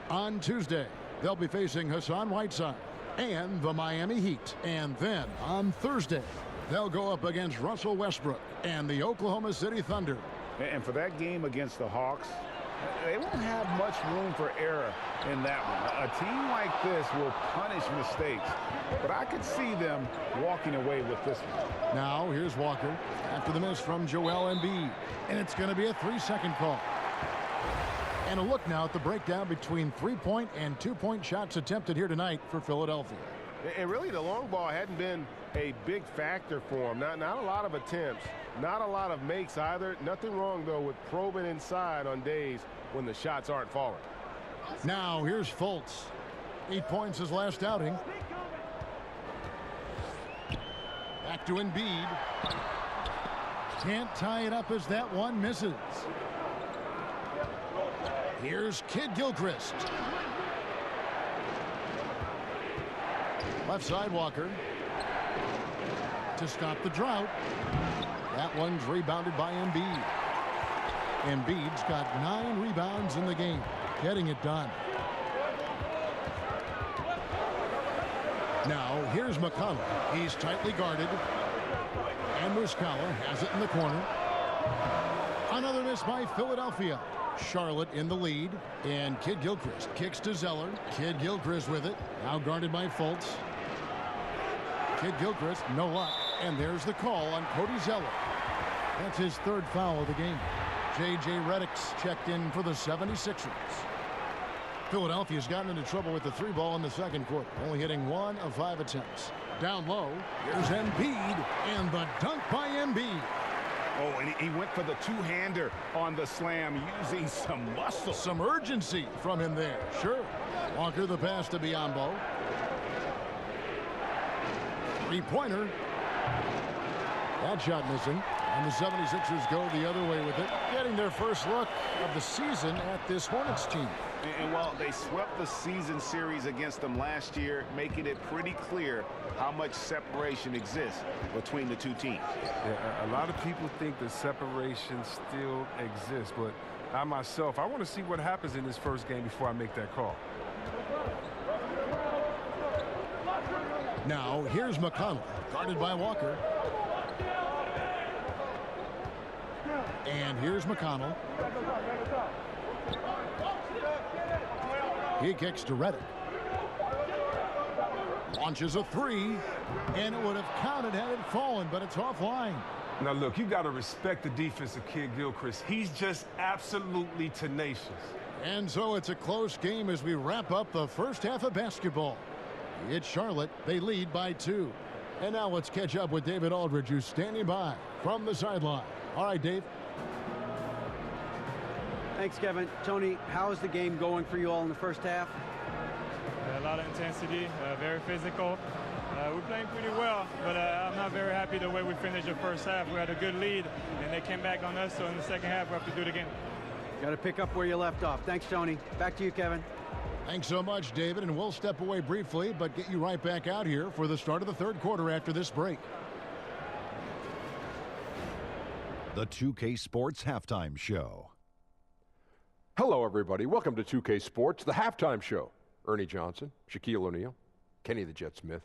On Tuesday, they'll be facing Hassan Whiteside and the Miami Heat. And then on Thursday, they'll go up against Russell Westbrook and the Oklahoma City Thunder. And for that game against the Hawks, they won't have much room for error in that one. A team like this will punish mistakes, but I could see them walking away with this one. Now here's Walker after the miss from Joel Embiid, and it's going to be a 3-second call. And a look now at the breakdown between 3-point and 2-point shots attempted here tonight for Philadelphia. And really, the long ball hadn't been a big factor for him. Not a lot of attempts, not a lot of makes either. Nothing wrong, though, with probing inside on days when the shots aren't falling. Now here's Fultz. 8 points his last outing. Back to Embiid. Can't tie it up as that one misses. Here's Kid Gilchrist. Left side Walker. To stop the drought. That one's rebounded by Embiid. Embiid's got 9 rebounds in the game. Getting it done. Now here's McConnell. He's tightly guarded. And Muscala has it in the corner. Another miss by Philadelphia. Charlotte in the lead. And Kid Gilchrist kicks to Zeller. Kid Gilchrist with it. Now guarded by Fultz. Kid Gilchrist, no luck. And there's the call on Cody Zeller. That's his 3rd foul of the game. J.J. Redick's checked in for the 76ers. Philadelphia's gotten into trouble with the 3-ball in the second quarter, only hitting 1 of 5 attempts. Down low, here's Embiid, and the dunk by Embiid. Oh, and he went for the two-hander on the slam, using some muscle. Some urgency from him there, sure. Walker the pass to Biyombo. 3-pointer. That shot missing. And the 76ers go the other way with it, getting their first look of the season at this Hornets team. And while they swept the season series against them last year, making it pretty clear how much separation exists between the two teams. Yeah, a lot of people think the separation still exists, but I myself, I want to see what happens in this first game before I make that call. Now here's McConnell, guarded by Walker. And here's McConnell. He kicks to Redick. Launches a 3. And it would have counted had it fallen, but it's offline. Now, look, you got to respect the defense of Kid Gilchrist. He's just absolutely tenacious. And so it's a close game as we wrap up the first half of basketball. It's Charlotte. They lead by 2. And now let's catch up with David Aldridge, who's standing by from the sideline. All right, Dave. Thanks, Kevin. Tony, how is the game going for you all in the first half? A lot of intensity, very physical. We're playing pretty well, but I'm not very happy the way we finished the first half. We had a good lead, and they came back on us, so in the second half, we have to do it again. Got to pick up where you left off. Thanks, Tony. Back to you, Kevin. Thanks so much, David, and we'll step away briefly, but get you right back out here for the start of the third quarter after this break. The 2K Sports Halftime Show. Hello, everybody. Welcome to 2K Sports, the halftime show. Ernie Johnson, Shaquille O'Neal, Kenny the Jet Smith.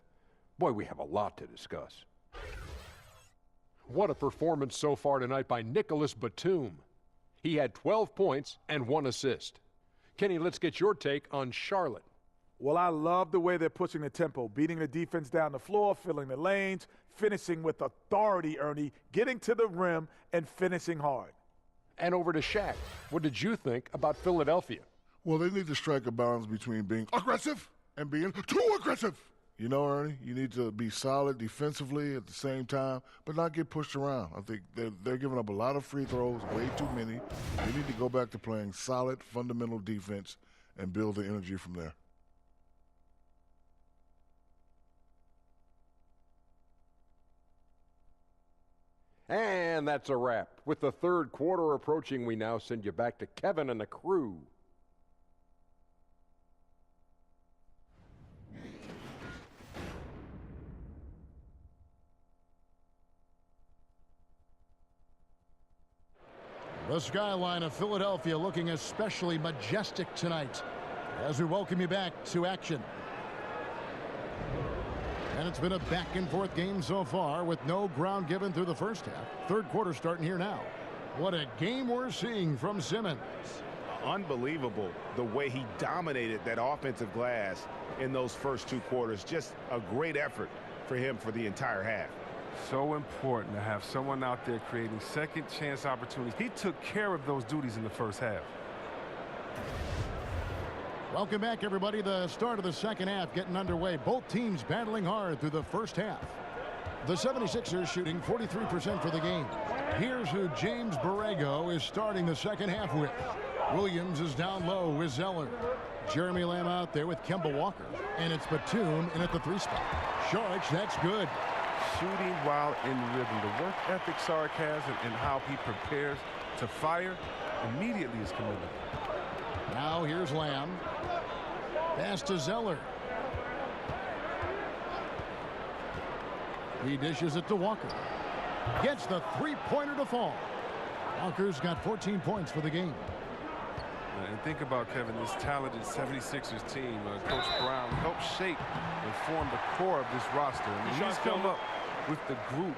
Boy, we have a lot to discuss. What a performance so far tonight by Nicholas Batum. He had 12 points and 1 assist. Kenny, let's get your take on Charlotte. Well, I love the way they're pushing the tempo, beating the defense down the floor, filling the lanes, finishing with authority, Ernie, getting to the rim and finishing hard. And over to Shaq. What did you think about Philadelphia? Well, they need to strike a balance between being aggressive and being too aggressive. You know, Ernie, you need to be solid defensively at the same time, but not get pushed around. I think they're giving up a lot of free throws, way too many. They need to go back to playing solid, fundamental defense and build the energy from there. And that's a wrap. With the third quarter approaching, we now send you back to Kevin and the crew. The skyline of Philadelphia looking especially majestic tonight as we welcome you back to action. And it's been a back-and-forth game so far with no ground given through the first half. Third quarter starting here now. What a game we're seeing from Simmons. Unbelievable the way he dominated that offensive glass in those first 2 quarters. Just a great effort for him for the entire half. So important to have someone out there creating second chance opportunities. He took care of those duties in the first half. Welcome back, everybody. The start of the second half getting underway. Both teams battling hard through the first half. The 76ers shooting 43% for the game. Here's who James Borrego is starting the second half with. Williams is down low with Zeller. Jeremy Lamb out there with Kemba Walker. And it's Batum in at the 3 spot. Sharks, that's good. Shooting while in rhythm. The work ethic Sark has and how he prepares to fire immediately is commendable. Now here's Lamb. Pass to Zeller. He dishes it to Walker. Gets the 3-pointer to fall. Walker's got 14 points for the game. And think about, Kevin, this talented 76ers team. Coach Brown helped shape and form the core of this roster. I mean, he's come up with the group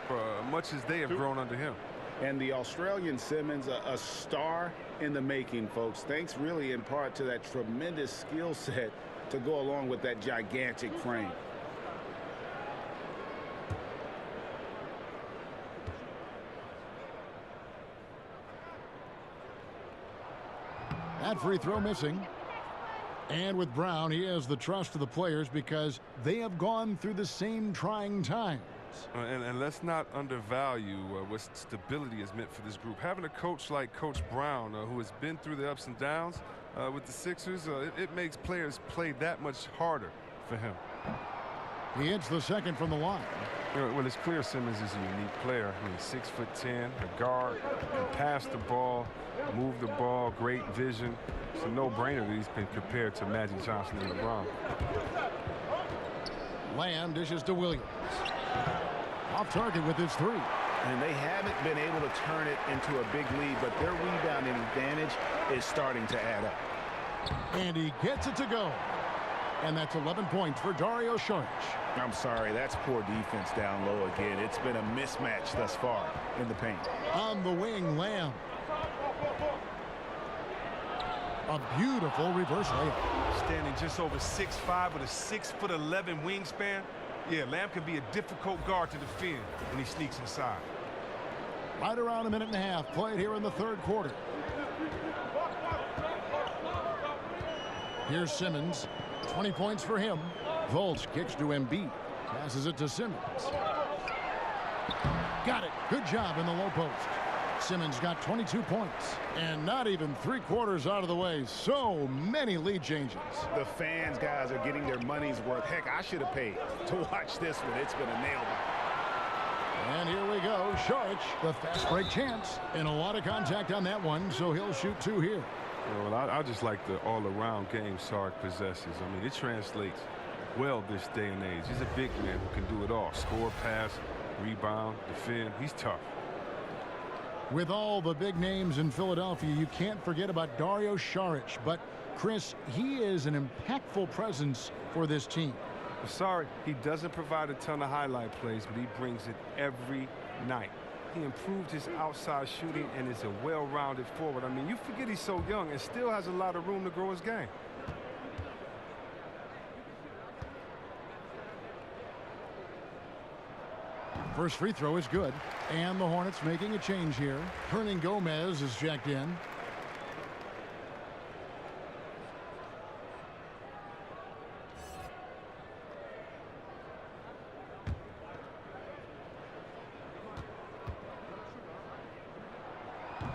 much as they have grown under him. And the Australian Simmons, a star in the making, folks. Thanks really in part to that tremendous skill set to go along with that gigantic frame. That free throw missing. And with Brown, he has the trust of the players because they have gone through the same trying times. And let's not undervalue what stability has meant for this group. Having a coach like Coach Brown, who has been through the ups and downs with the Sixers, it makes players play that much harder for him. He hits the second from the line. Well, it's clear Simmons is a unique player. I mean, 6'10", a guard, can pass the ball, move the ball, great vision. It's a no-brainer that he's been compared to Magic Johnson and LeBron. Lamb dishes to Williams. Off target with his 3. And they haven't been able to turn it into a big lead, but their rebounding advantage is starting to add up. And he gets it to go. And that's 11 points for Dario Saric. I'm sorry, that's poor defense down low again. It's been a mismatch thus far in the paint. On the wing, Lamb. A beautiful reverse layup. Standing just over 6'5" with a 6'11" wingspan. Yeah, Lamb can be a difficult guard to defend when he sneaks inside. Right around a minute and a half played here in the third quarter. Here's Simmons. 20 points for him. Volts kicks to Embiid. Passes it to Simmons. Got it. Good job in the low post. Simmons got 22 points. And not even 3/4 out of the way. So many lead changes. The fans, guys, are getting their money's worth. Heck, I should have paid to watch this one. It's been a nail-biter. And here we go. Saric, the fast break chance. And a lot of contact on that one, so he'll shoot 2 here. Well, I just like the all-around game Sark possesses. I mean, it translates well this day and age. He's a big man who can do it all. Score, pass, rebound, defend. He's tough. With all the big names in Philadelphia, you can't forget about Dario Saric. But, Chris, he is an impactful presence for this team. Sorry, he doesn't provide a ton of highlight plays, but he brings it every night. He improved his outside shooting and is a well-rounded forward. I mean, you forget he's so young and still has a lot of room to grow his game. First free throw is good. And the Hornets making a change here. Hornets is checked in.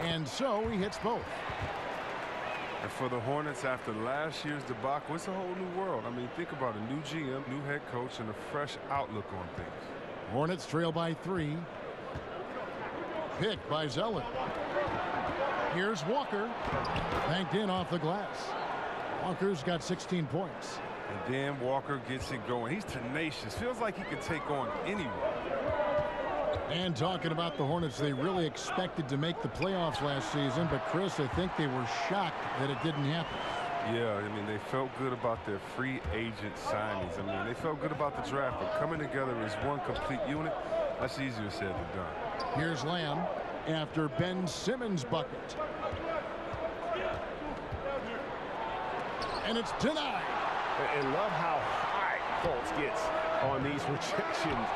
And so he hits both. And for the Hornets, after last year's debacle, it's a whole new world. I mean, think about a new GM, new head coach, and a fresh outlook on things. Hornets trail by 3. Picked by Zeller. Here's Walker. Banked in off the glass. Walker's got 16 points. And then Walker gets it going. He's tenacious. Feels like he could take on anyone. And talking about the Hornets, they really expected to make the playoffs last season, but Chris, I think they were shocked that it didn't happen. Yeah, I mean, they felt good about their free agent signings. I mean, they felt good about the draft, but coming together as one complete unit, that's easier said than done. Here's Lamb after Ben Simmons' bucket. And it's denied. And love how high Fultz gets on these rejections,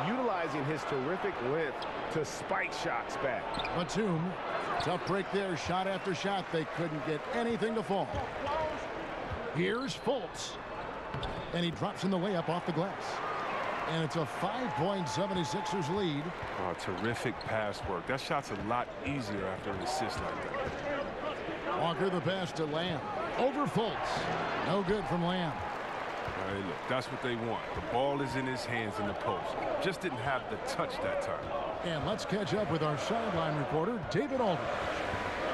utilizing his terrific length to spike shots back. Batum, tough break there, shot after shot. They couldn't get anything to fall. Here's Fultz. And he drops in the layup off the glass. And it's a 5-point 76ers lead. Oh, terrific pass work. That shot's a lot easier after an assist like that. Walker the pass to Lamb. Over Fultz. No good from Lamb. Hey, look, that's what they want. The ball is in his hands in the post. Just didn't have the touch that time. And let's catch up with our sideline reporter, David Aldridge.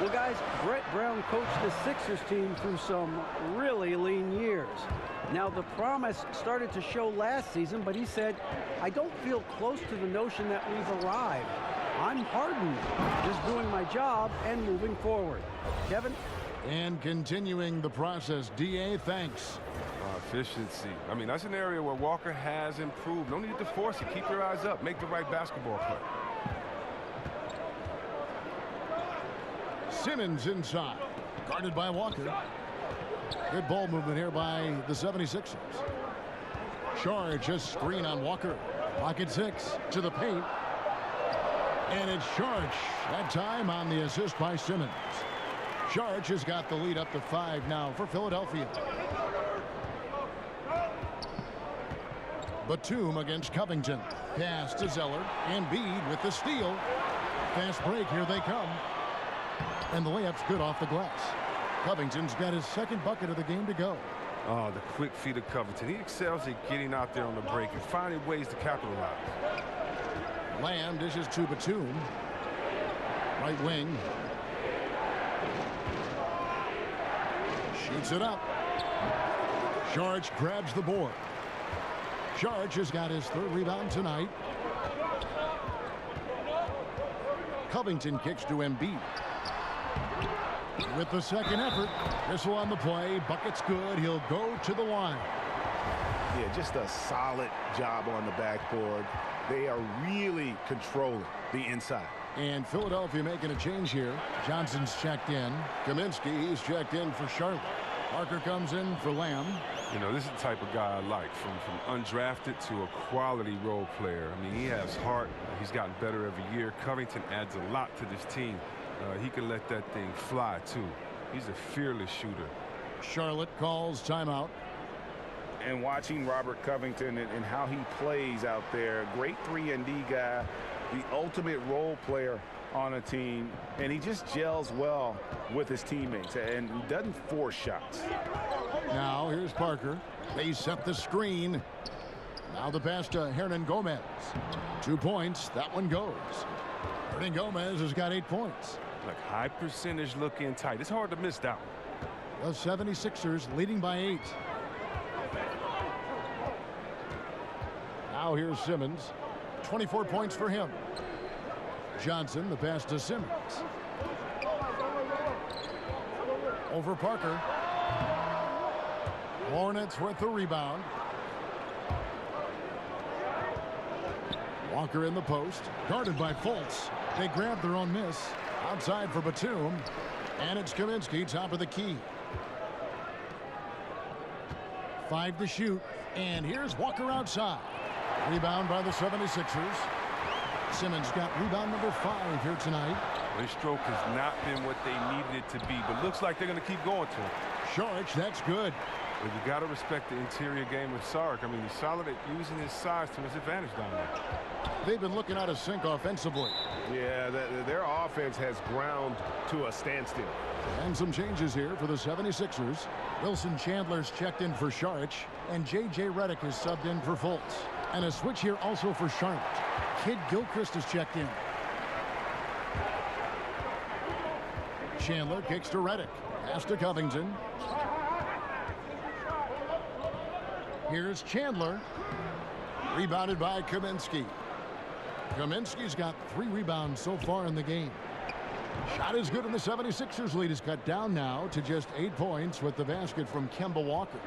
Well, guys, Brett Brown coached the Sixers team through some really lean years. Now, the promise started to show last season, but he said, I don't feel close to the notion that we've arrived. I'm hardened, just doing my job and moving forward. Kevin? And continuing the process, D.A., thanks. Efficiency. I mean, that's an area where Walker has improved. No need to force it. Keep your eyes up. Make the right basketball play. Simmons inside. Guarded by Walker. Good ball movement here by the 76ers. Charge a screen on Walker. Pocket 6 to the paint. And it's Charge. That time on the assist by Simmons. Charge has got the lead up to 5 now for Philadelphia. Batum against Covington. Pass to Zeller. Embiid with the steal. Fast break. Here they come. And the layup's good off the glass. Covington's got his second bucket of the game to go. Oh, the quick feet of Covington. He excels at getting out there on the break and finding ways to capitalize. Lamb dishes to Batum. Right wing. Shoots it up. Charge grabs the board. Charge has got his 3rd rebound tonight. Covington kicks to Embiid. With the second effort, whistle on the play. Bucket's good. He'll go to the line. Yeah, just a solid job on the backboard. They are really controlling the inside. And Philadelphia making a change here. Johnson's checked in. Kaminsky, he's checked in for Charlotte. Parker comes in for Lamb. You know, this is the type of guy I like, from undrafted to a quality role player. I mean, he has heart. He's gotten better every year. Covington adds a lot to this team. He can let that thing fly, too. He's a fearless shooter. Charlotte calls timeout. And watching Robert Covington and how he plays out there, great 3-and-D guy, the ultimate role player on a team, and he just gels well with his teammates and doesn't force shots. Now here's Parker. They set the screen. Now the pass to Hornets. 2 points. That one goes. Hornets has got 8 points. Like high percentage look in tight. It's hard to miss that one. The 76ers leading by 8. Now here's Simmons. 24 points for him. Johnson, the pass to Simmons. Over Parker. Hornets with the rebound. Walker in the post, guarded by Fultz. They grab their own miss. Outside for Batum. And it's Kaminsky, top of the key. 5 to shoot. And here's Walker outside. Rebound by the 76ers. Simmons got rebound number 5 here tonight. His stroke has not been what they needed it to be, but looks like they're going to keep going to him. Saric, that's good. But you got to respect the interior game of Saric. I mean, he's solid at using his size to his advantage down there. They've been looking out of sync offensively. Yeah, their offense has ground to a standstill. And some changes here for the 76ers. Wilson Chandler's checked in for Saric, and J.J. Redick is subbed in for Fultz. And a switch here also for Charlotte. Kid Gilchrist is checked in. Chandler kicks to Redick. Pass to Covington. Here's Chandler. Rebounded by Kaminsky. Kaminsky's got 3 rebounds so far in the game. Shot is good, and the 76ers lead is cut down now to just 8 points with the basket from Kemba Walker.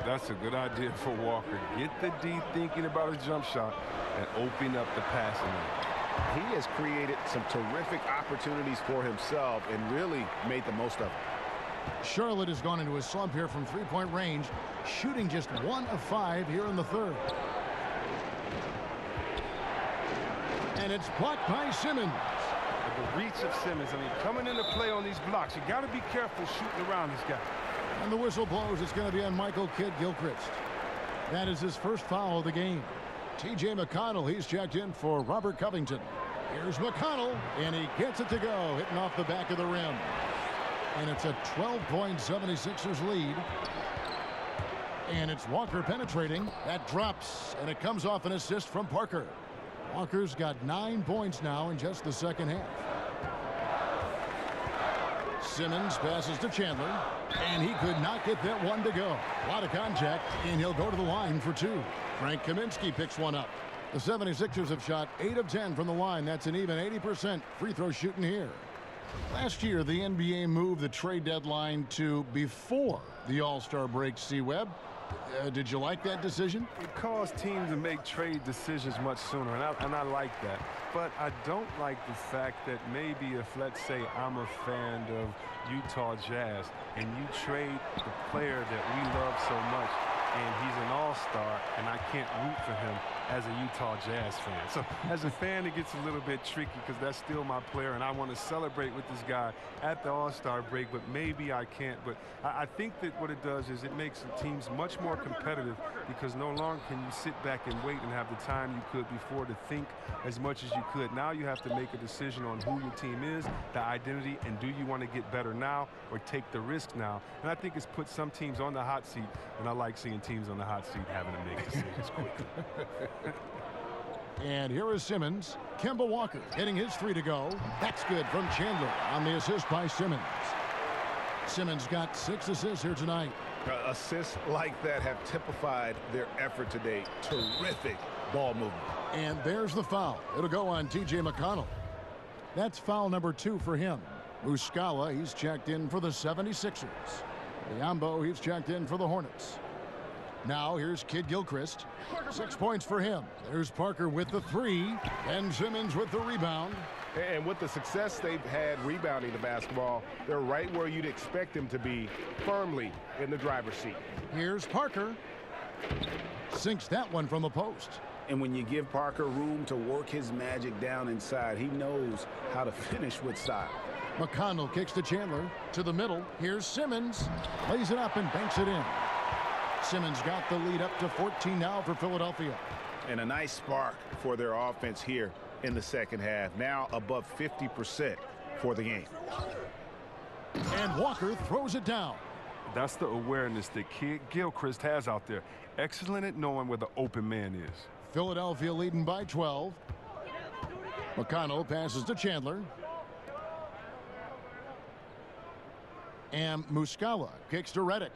That's a good idea for Walker. Get the D thinking about his jump shot and open up the passing lane. He has created some terrific opportunities for himself and really made the most of it. Charlotte has gone into a slump here from 3-point range, shooting just 1 of 5 here in the third. And it's blocked by Simmons. The reach of Simmons, I mean, coming into play on these blocks, you got to be careful shooting around this guy. And the whistle blows. It's going to be on Michael Kidd Gilchrist. That is his first foul of the game. T.J. McConnell, he's checked in for Robert Covington. Here's McConnell, and he gets it to go, hitting off the back of the rim. And it's a 12-point 76ers lead. And it's Walker penetrating. That drops, and it comes off an assist from Parker. Walker's got 9 points now in just the second half. Simmons passes to Chandler, and he could not get that one to go. A lot of contact, and he'll go to the line for 2. Frank Kaminsky picks one up. The 76ers have shot 8 of 10 from the line. That's an even 80% free throw shooting here. Last year, the NBA moved the trade deadline to before the All-Star break, C-Web. Did you like that decision? It caused teams to make trade decisions much sooner, and I like that. But I don't like the fact that maybe if, let's say, I'm a fan of Utah Jazz, and you trade the player that we love so much, and he's an all-star, and I can't root for him as a Utah Jazz fan. So as a fan, it gets a little bit tricky because that's still my player, and I want to celebrate with this guy at the All-Star break, but maybe I can't. But I think that what it does is it makes the teams much more competitive because no longer can you sit back and wait and have the time you could before to think as much as you could. Now you have to make a decision on who your team is, the identity, and do you want to get better now or take the risk now? And I think it's put some teams on the hot seat, and I like seeing teams on the hot seat having to make decisions quickly. And here is Simmons. Kemba Walker getting his 3 to go. That's good from Chandler on the assist by Simmons. Simmons got 6 assists here tonight. Assists like that have typified their effort today. Terrific ball movement. And there's the foul. It'll go on T.J. McConnell. That's foul number 2 for him. Muscala, he's checked in for the 76ers. Biombo, he's checked in for the Hornets. Now here's Kidd Gilchrist. 6 points for him. There's Parker with the 3. And Simmons with the rebound. And with the success they've had rebounding the basketball, they're right where you'd expect them to be, firmly in the driver's seat. Here's Parker. Sinks that one from the post. And when you give Parker room to work his magic down inside, he knows how to finish with style. McConnell kicks to Chandler. To the middle. Here's Simmons. Lays it up and banks it in. Simmons got the lead up to 14 now for Philadelphia. And a nice spark for their offense here in the second half. Now above 50% for the game. And Walker throws it down. That's the awareness that Kidd Gilchrist has out there. Excellent at knowing where the open man is. Philadelphia leading by 12. McConnell passes to Chandler. And Muscala kicks to Redick.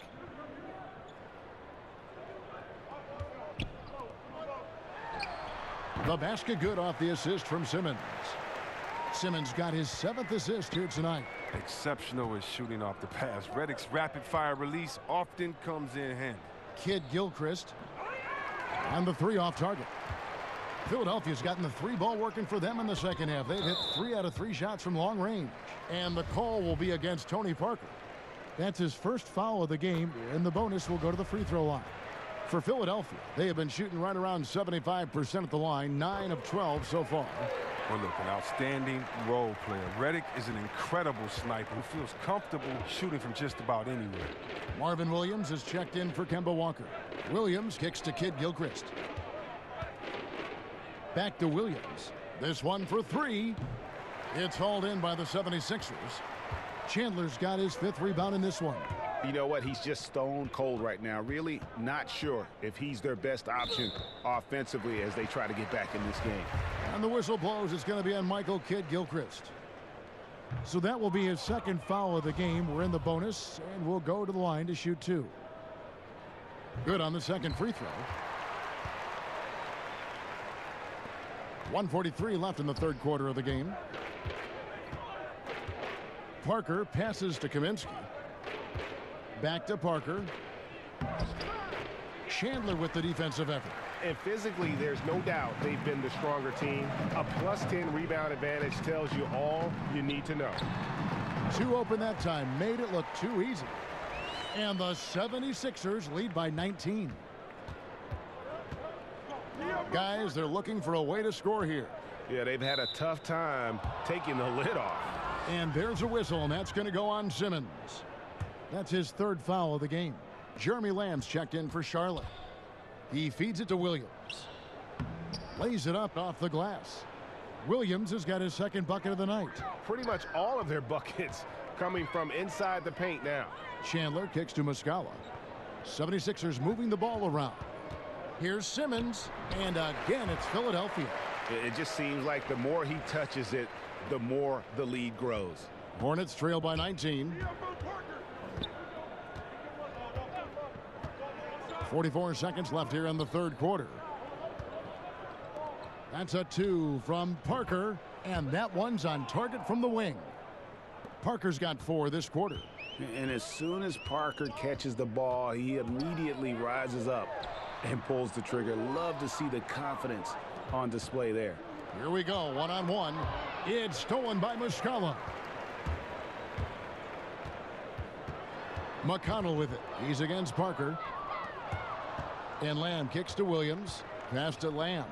The basket good off the assist from Simmons. Simmons got his 7th assist here tonight. Exceptional at shooting off the pass. Reddick's rapid-fire release often comes in handy. Kid Gilchrist. And the 3 off target. Philadelphia's gotten the 3-ball working for them in the second half. They've hit 3 out of 3 shots from long range. And the call will be against Tony Parker. That's his first foul of the game, and the bonus will go to the free throw line. For Philadelphia, they have been shooting right around 75% at the line, 9 of 12 so far. Well, look, an outstanding role player. Reddick is an incredible sniper who feels comfortable shooting from just about anywhere. Marvin Williams is checked in for Kemba Walker. Williams kicks to Kid Gilchrist. Back to Williams. This one for 3. It's hauled in by the 76ers. Chandler's got his 5th rebound in this one. You know what? He's just stone cold right now. Really not sure if he's their best option offensively as they try to get back in this game. And the whistle blows. It's going to be on Michael Kid Gilchrist. So that will be his 2nd foul of the game. We're in the bonus, and we'll go to the line to shoot 2. Good on the 2nd free throw. 1:43 left in the 3rd quarter of the game. Parker passes to Kaminsky. Back to Parker. Chandler with the defensive effort. And physically, there's no doubt they've been the stronger team. A +10 rebound advantage tells you all you need to know. 2 open that time, made it look too easy. And the 76ers lead by 19. Guys, they're looking for a way to score here. Yeah, they've had a tough time taking the lid off. And there's a whistle, and that's going to go on Simmons. That's his 3rd foul of the game. Jeremy Lamb's checked in for Charlotte. He feeds it to Williams. Lays it up off the glass. Williams has got his 2nd bucket of the night. Pretty much all of their buckets coming from inside the paint now. Chandler kicks to Muscala. 76ers moving the ball around. Here's Simmons, and again it's Philadelphia. It just seems like the more he touches it, the more the lead grows. Hornets trail by 19. 44 seconds left here in the 3rd quarter. That's a 2 from Parker, and that one's on target from the wing. Parker's got 4 this quarter. And as soon as Parker catches the ball, he immediately rises up and pulls the trigger. Love to see the confidence on display there. Here we go, 1-on-1. It's stolen by Muscala. McConnell with it. He's against Parker. And Lamb kicks to Williams. Pass to Lamb.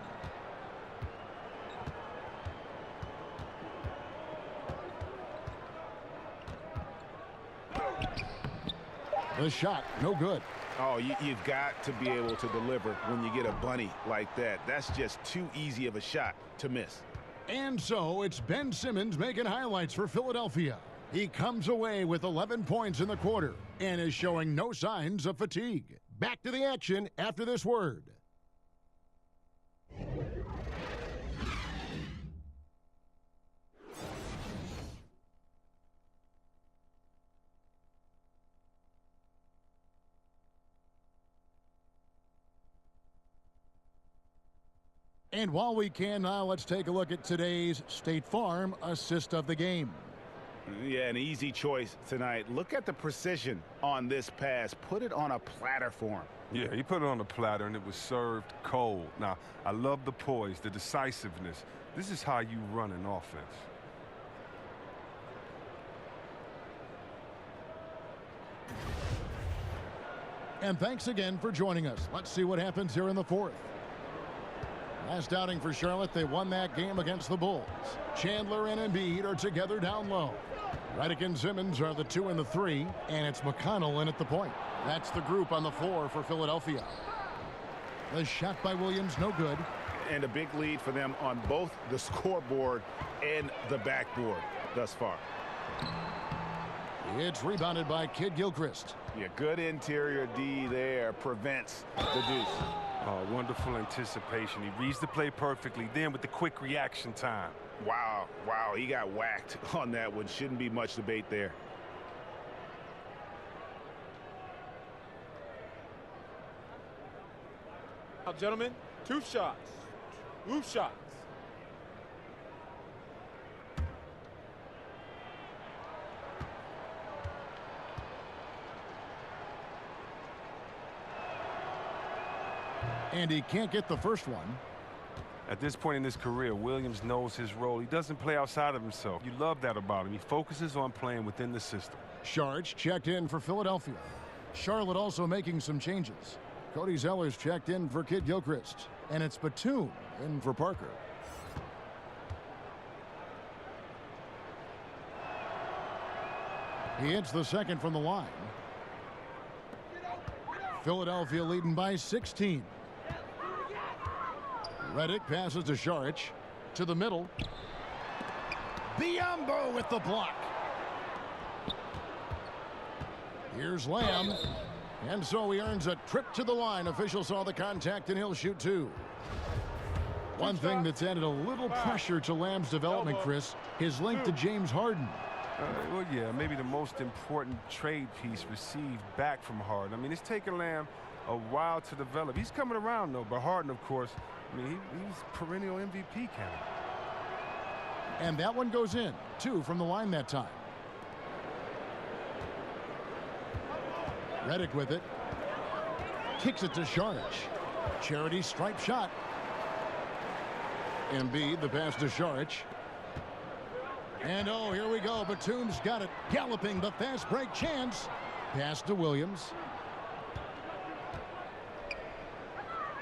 The shot, no good. Oh, you've got to be able to deliver when you get a bunny like that. That's just too easy of a shot to miss. And so it's Ben Simmons making highlights for Philadelphia. He comes away with 11 points in the quarter and is showing no signs of fatigue. Back to the action after this word. And while we can now, let's take a look at today's State Farm assist of the game. Yeah, an easy choice tonight. Look at the precision on this pass. Put it on a platter for him. Yeah, he put it on a platter, and it was served cold. Now, I love the poise, the decisiveness. This is how you run an offense. And thanks again for joining us. Let's see what happens here in the 4th. Last outing for Charlotte, they won that game against the Bulls. Chandler and Embiid are together down low. Reddick and Simmons are the 2 and the 3, and it's McConnell in at the point. That's the group on the floor for Philadelphia. The shot by Williams, no good. And a big lead for them on both the scoreboard and the backboard thus far. It's rebounded by Kid Gilchrist. Yeah, good interior D there, prevents the deuce. Oh, wonderful anticipation. He reads the play perfectly, then with the quick reaction time. Wow, he got whacked on that one. Shouldn't be much debate there. Now, gentlemen, 2 shots. 2 shots. And he can't get the first one. At this point in his career, Williams knows his role. He doesn't play outside of himself. You love that about him. He focuses on playing within the system. Sharch checked in for Philadelphia. Charlotte also making some changes. Cody Zeller's checked in for Kid Gilchrist. And it's Batum in for Parker. He hits the second from the line. Philadelphia leading by 16. Redick passes to Sharch. To the middle. Biyombo with the block. Here's Lamb. And so he earns a trip to the line. Official saw the contact and he'll shoot two. One thing that's added a little pressure to Lamb's development, Chris, his link to James Harden. Well, yeah, maybe the most important trade piece received back from Harden. I mean, it's taken Lamb a while to develop. He's coming around, though. But Harden, of course, I mean, he's perennial MVP candidate. And that one goes in. 2 from the line that time. Redick with it. Kicks it to Sharch. Charity stripe shot. Embiid, the pass to Sharch. And oh, here we go. Batum's got it. Galloping the fast break chance. Pass to Williams.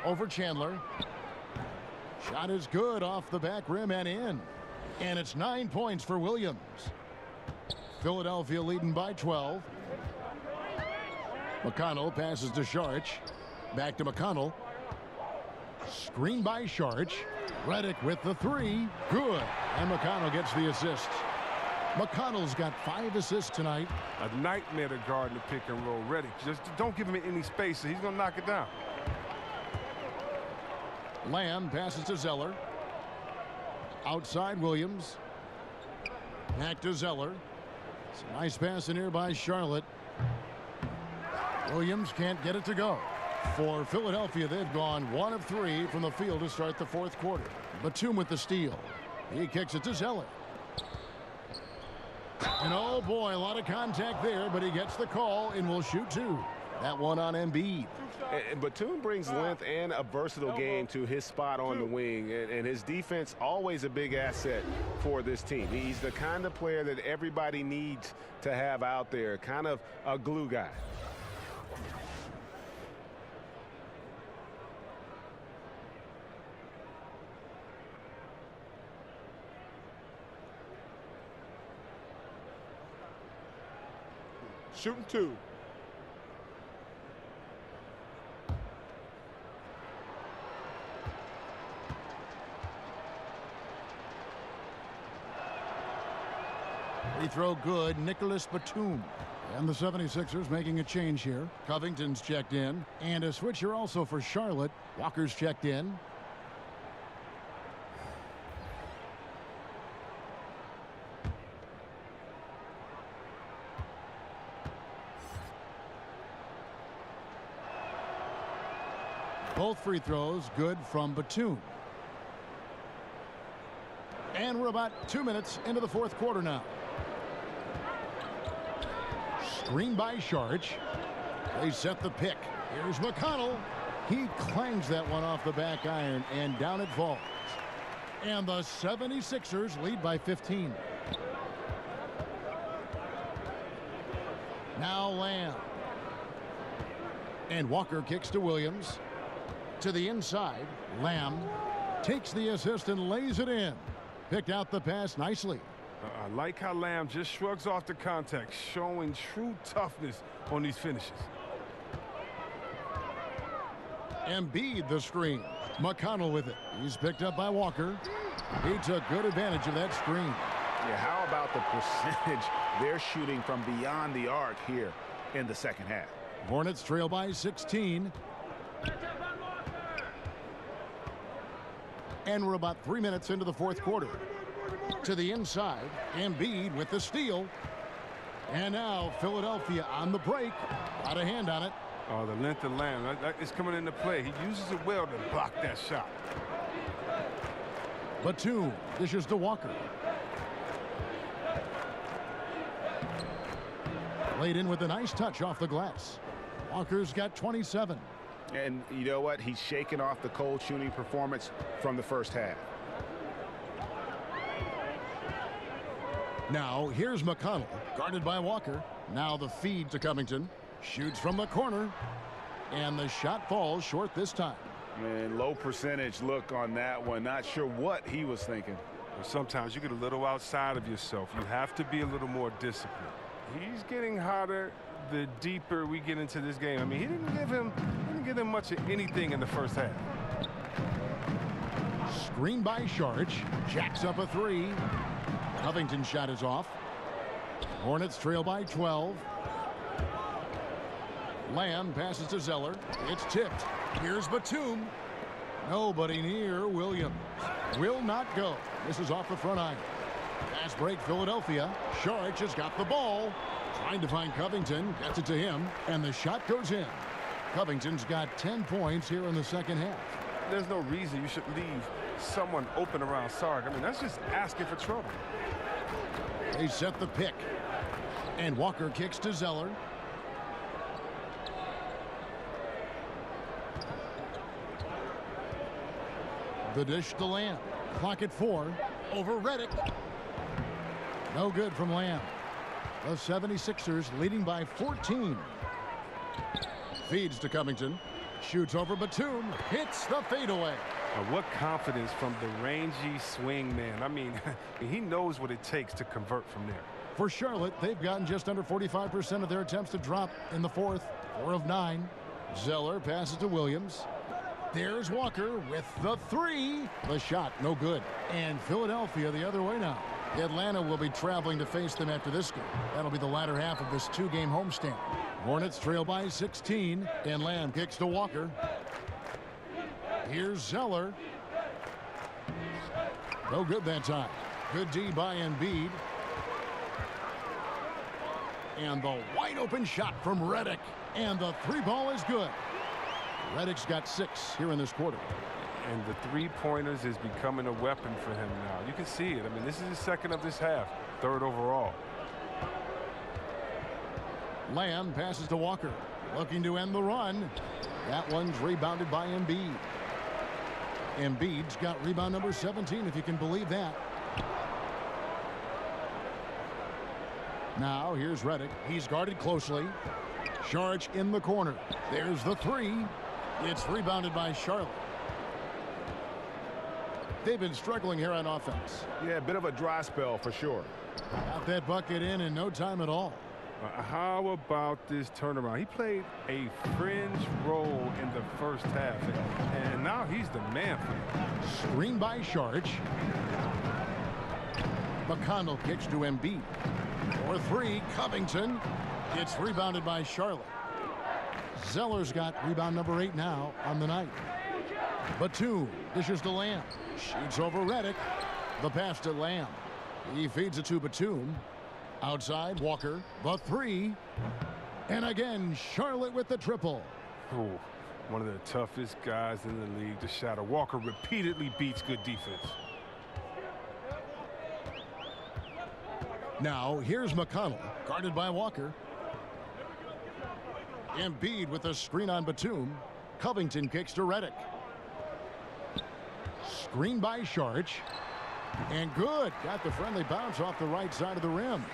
Over Chandler. Shot is good off the back rim and in. And it's 9 points for Williams. Philadelphia leading by 12. McConnell passes to Sharch. Back to McConnell. Screen by Sharch. Redick with the 3. Good. And McConnell gets the assist. McConnell's got 5 assists tonight. A nightmare to guard in the pick and roll. Redick, just don't give him any space. He's going to knock it down. Lamb passes to Zeller. Outside Williams. Back to Zeller. It's a nice pass in here by Charlotte. Williams can't get it to go. For Philadelphia, they've gone 1 of 3 from the field to start the 4th quarter. Batum with the steal. He kicks it to Zeller. And oh boy, a lot of contact there, but he gets the call and will shoot 2. That one on Embiid. And Batum brings length and a versatile game to his spot on the wing, and his defense always a big asset for this team. He's the kind of player that everybody needs to have out there, kind of a glue guy. Shooting 2. Free throw good. Nicholas Batum. And the 76ers making a change here. Covington's checked in. And a switcher also for Charlotte. Walker's checked in. Both free throws good from Batum. And we're about 2 minutes into the 4th quarter now. Screen by Sharch. They set the pick. Here's McConnell. He clangs that one off the back iron, and down it falls. And the 76ers lead by 15. Now Lamb. And Walker kicks to Williams. To the inside. Lamb takes the assist and lays it in. Picked out the pass nicely. I like how Lamb just shrugs off the contact, showing true toughness on these finishes. Embiid the screen. McConnell with it. He's picked up by Walker. He took good advantage of that screen. Yeah, how about the percentage they're shooting from beyond the arc here in the second half? Hornets trail by 16. And we're about 3 minutes into the 4th quarter. To the inside, Embiid with the steal. And now Philadelphia on the break. Got a hand on it. Oh, the length of Lamb. It's coming into play. He uses it well to block that shot. Batum dishes to Walker. Laid in with a nice touch off the glass. Walker's got 27. And you know what? He's shaking off the cold shooting performance from the first half. Now here's McConnell, guarded by Walker. Now the feed to Covington. Shoots from the corner. And the shot falls short this time. And low percentage look on that one. Not sure what he was thinking. Sometimes you get a little outside of yourself. You have to be a little more disciplined. He's getting hotter the deeper we get into this game. I mean, he didn't give him much of anything in the first half. Screen by Sharch. Jacks up a three. Covington's shot is off. Hornets trail by 12. Lamb passes to Zeller. It's tipped. Here's Batum. Nobody near Williams. Will not go. This is off the front iron. Fast break Philadelphia. Sharch has got the ball. Trying to find Covington. Gets it to him. And the shot goes in. Covington's got 10 points here in the second half. There's no reason you should leave someone open around Sark. I mean, that's just asking for trouble. They set the pick. And Walker kicks to Zeller. The dish to Lamb. Clock at 4. Over Redick. No good from Lamb. The 76ers leading by 14. Feeds to Covington. Shoots over Batum. Hits the fadeaway. What confidence from the rangy swing man. I mean, he knows what it takes to convert from there. For Charlotte, they've gotten just under 45% of their attempts to drop in the fourth. 4 of 9. Zeller passes to Williams. There's Walker with the three. The shot, no good. And Philadelphia the other way now. Atlanta will be traveling to face them after this game. That'll be the latter half of this two-game homestand. Hornets trail by 16. And Lamb kicks to Walker. Here's Zeller. No good that time. Good D by Embiid. And the wide open shot from Redick. And the three ball is good. Redick's got 6 here in this quarter. And the three-pointers is becoming a weapon for him now. You can see it. I mean, this is the second of this half. 3rd overall. Lamb passes to Walker. Looking to end the run. That one's rebounded by Embiid. Embiid's got rebound number 17, if you can believe that. Now, here's Redick. He's guarded closely. Sharch in the corner. There's the three. It's rebounded by Charlotte. They've been struggling here on offense. Yeah, a bit of a dry spell for sure. Got that bucket in no time at all. How about this turnaround? He played a fringe role in the first half, and now he's the man for it. Screen by Sharch. McConnell kicks to Embiid. For 3, Covington. It's rebounded by Charlotte. Zeller's got rebound number 8 now on the night. Batum dishes to Lamb. Shoots over Redick. The pass to Lamb. He feeds it to Batum. Outside, Walker. The 3. And again, Charlotte with the triple. Oh, one of the toughest guys in the league to shatter. Walker repeatedly beats good defense. Now, here's McConnell, guarded by Walker. Embiid with a screen on Batum. Covington kicks to Redick. Screen by Sharch. And good. Got the friendly bounce off the right side of the rim.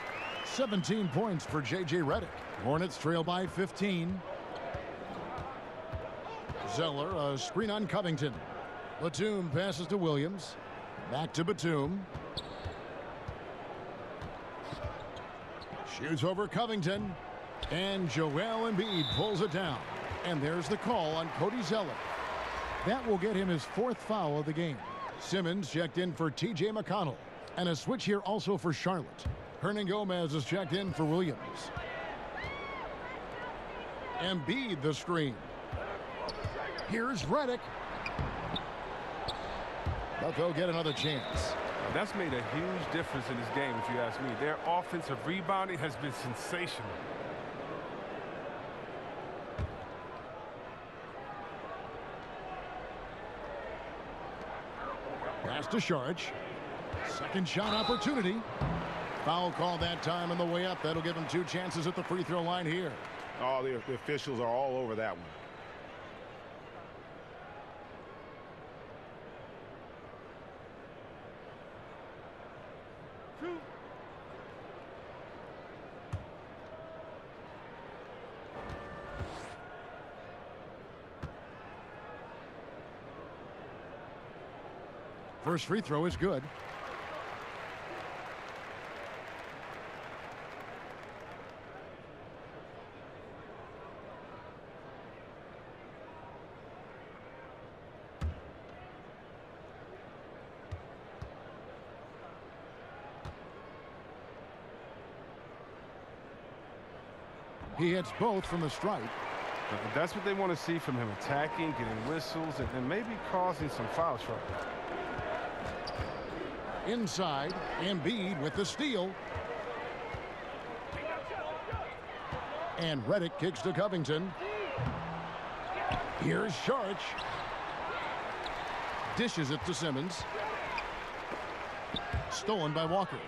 17 points for J.J. Redick. Hornets trail by 15. Zeller, a screen on Covington. Batum passes to Williams. Back to Batum. Shoots over Covington. And Joel Embiid pulls it down. And there's the call on Cody Zeller. That will get him his 4th foul of the game. Simmons checked in for T.J. McConnell. And a switch here also for Charlotte. Hernan Gomez is checked in for Williams. Embiid the screen. Here's Redick. But they'll get another chance. That's made a huge difference in this game, if you ask me. Their offensive rebounding has been sensational. Pass to Sharch. Second shot opportunity. Foul call that time on the way up. That'll give him 2 chances at the free throw line here. Oh, the officials are all over that one. First free throw is good. He hits both from the stripe. That's what they want to see from him, attacking, getting whistles, and maybe causing some foul trouble. Inside, Embiid with the steal. And Redick kicks to Covington. Here's Sharch. Dishes it to Simmons. Stolen by Walker.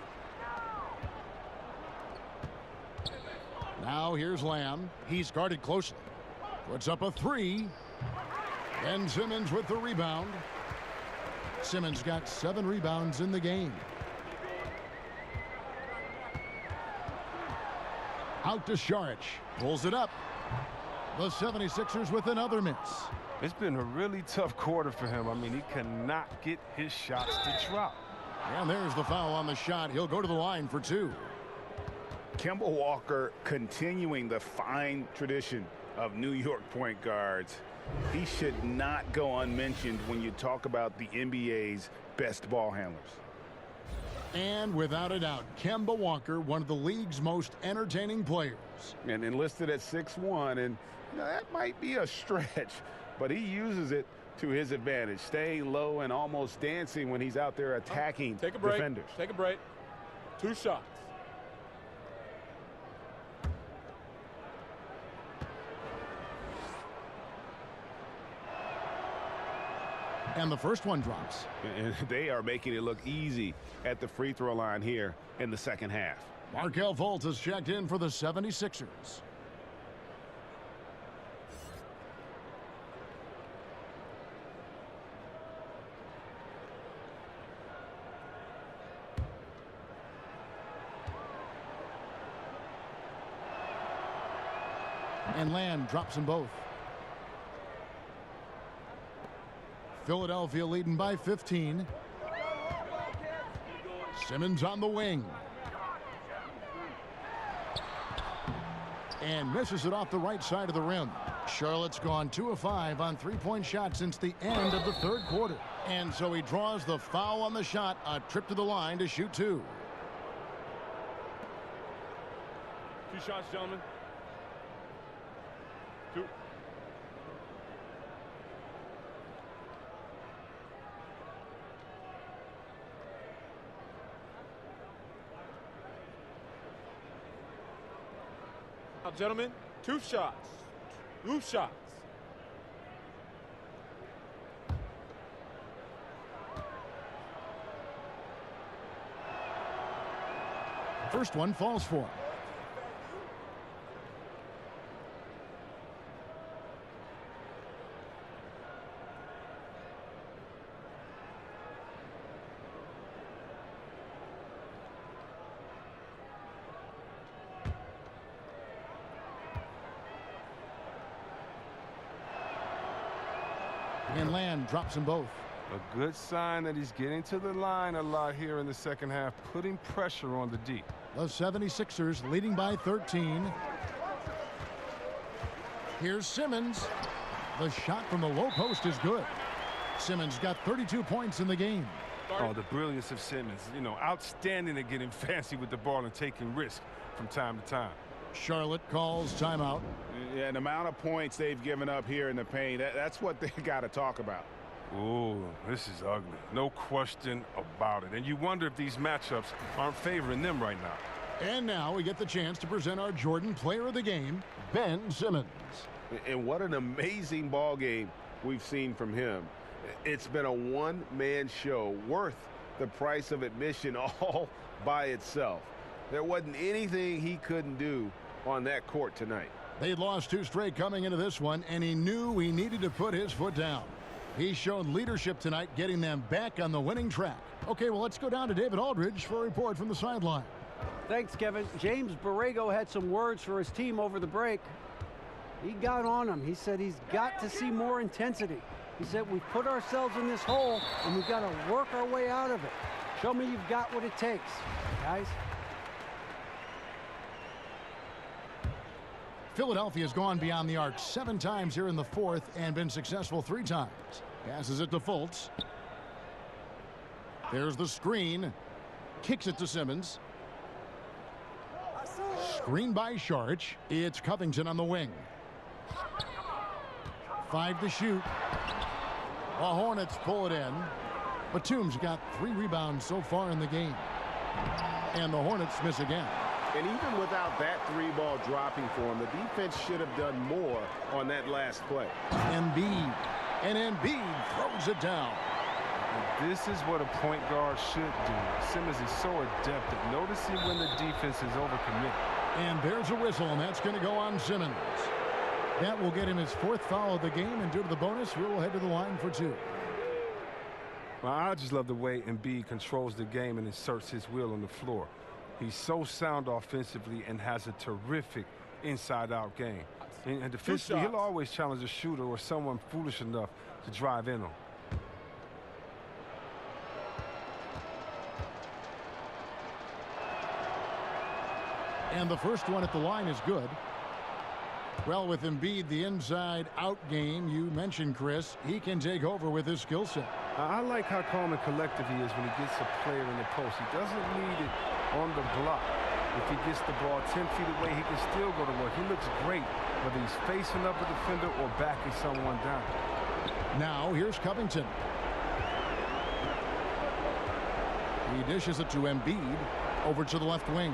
Now here's Lamb. He's guarded closely. Puts up a three. And Simmons with the rebound. Simmons got 7 rebounds in the game. Out to Sharch. Pulls it up. The 76ers with another miss. It's been a really tough quarter for him. I mean, he cannot get his shots to drop. And there's the foul on the shot. He'll go to the line for 2. Kemba Walker continuing the fine tradition of New York point guards. He should not go unmentioned when you talk about the NBA's best ball handlers. And without a doubt, Kemba Walker, one of the league's most entertaining players. And enlisted at 6'1", and that might be a stretch, but he uses it to his advantage, staying low and almost dancing when he's out there attacking defenders. Take a break. 2 shots. And the first one drops. And they are making it look easy at the free throw line here in the second half. Markelle Fultz has checked in for the 76ers. And Lamb drops them both. Philadelphia leading by 15. Simmons on the wing. And misses it off the right side of the rim. Charlotte's gone 2 of 5 on 3-point shots since the end of the third quarter. And so he draws the foul on the shot, a trip to the line to shoot 2. 2 shots, gentlemen. 2. Now, gentlemen, 2 shots. 2 shots. First one falls for him. And Lamb drops them both. A good sign that he's getting to the line a lot here in the second half, putting pressure on the D. The 76ers leading by 13. Here's Simmons. The shot from the low post is good. Simmons got 32 points in the game. Oh, the brilliance of Simmons. You know, outstanding at getting fancy with the ball and taking risks from time to time. Charlotte calls timeout. Yeah, the amount of points they've given up here in the paint, that's what they got to talk about. Oh, this is ugly. No question about it. And you wonder if these matchups aren't favoring them right now. And now we get the chance to present our Jordan Player of the Game, Ben Simmons. And what an amazing ball game we've seen from him. It's been a one-man show worth the price of admission all by itself. There wasn't anything he couldn't do on that court tonight. They'd lost 2 straight coming into this one, and he knew he needed to put his foot down. He showed leadership tonight, getting them back on the winning track. Okay, well, let's go down to David Aldridge for a report from the sideline. Thanks, Kevin. James Borrego had some words for his team over the break. He got on him. He said he's got to see more intensity. He said, we've put ourselves in this hole, and we've got to work our way out of it. Show me you've got what it takes, guys. Philadelphia's gone beyond the arc 7 times here in the fourth and been successful 3 times. Passes it to Fultz. There's the screen. Kicks it to Simmons. Screen by Sharch. It's Covington on the wing. 5 to shoot. The Hornets pull it in. Batum's got 3 rebounds so far in the game. And the Hornets miss again. And even without that 3-ball dropping for him, the defense should have done more on that last play. Embiid. And Embiid throws it down. This is what a point guard should do. Simmons is so adept at noticing when the defense is overcommitted. And there's a whistle, and that's going to go on Simmons. That will get him his 4th foul of the game, and due to the bonus, we'll head to the line for 2. Well, I just love the way Embiid controls the game and inserts his will on the floor. He's so sound offensively and has a terrific inside-out game. And defensively, he'll always challenge a shooter or someone foolish enough to drive in on. And the first one at the line is good. Well, with Embiid, the inside-out game, you mentioned, Chris, he can take over with his skill set. I like how calm and collective he is when he gets a player in the post. He doesn't need it on the block. If he gets the ball 10 feet away, he can still go to work. He looks great, whether he's facing up a defender or backing someone down. Now, here's Covington. He dishes it to Embiid, over to the left wing.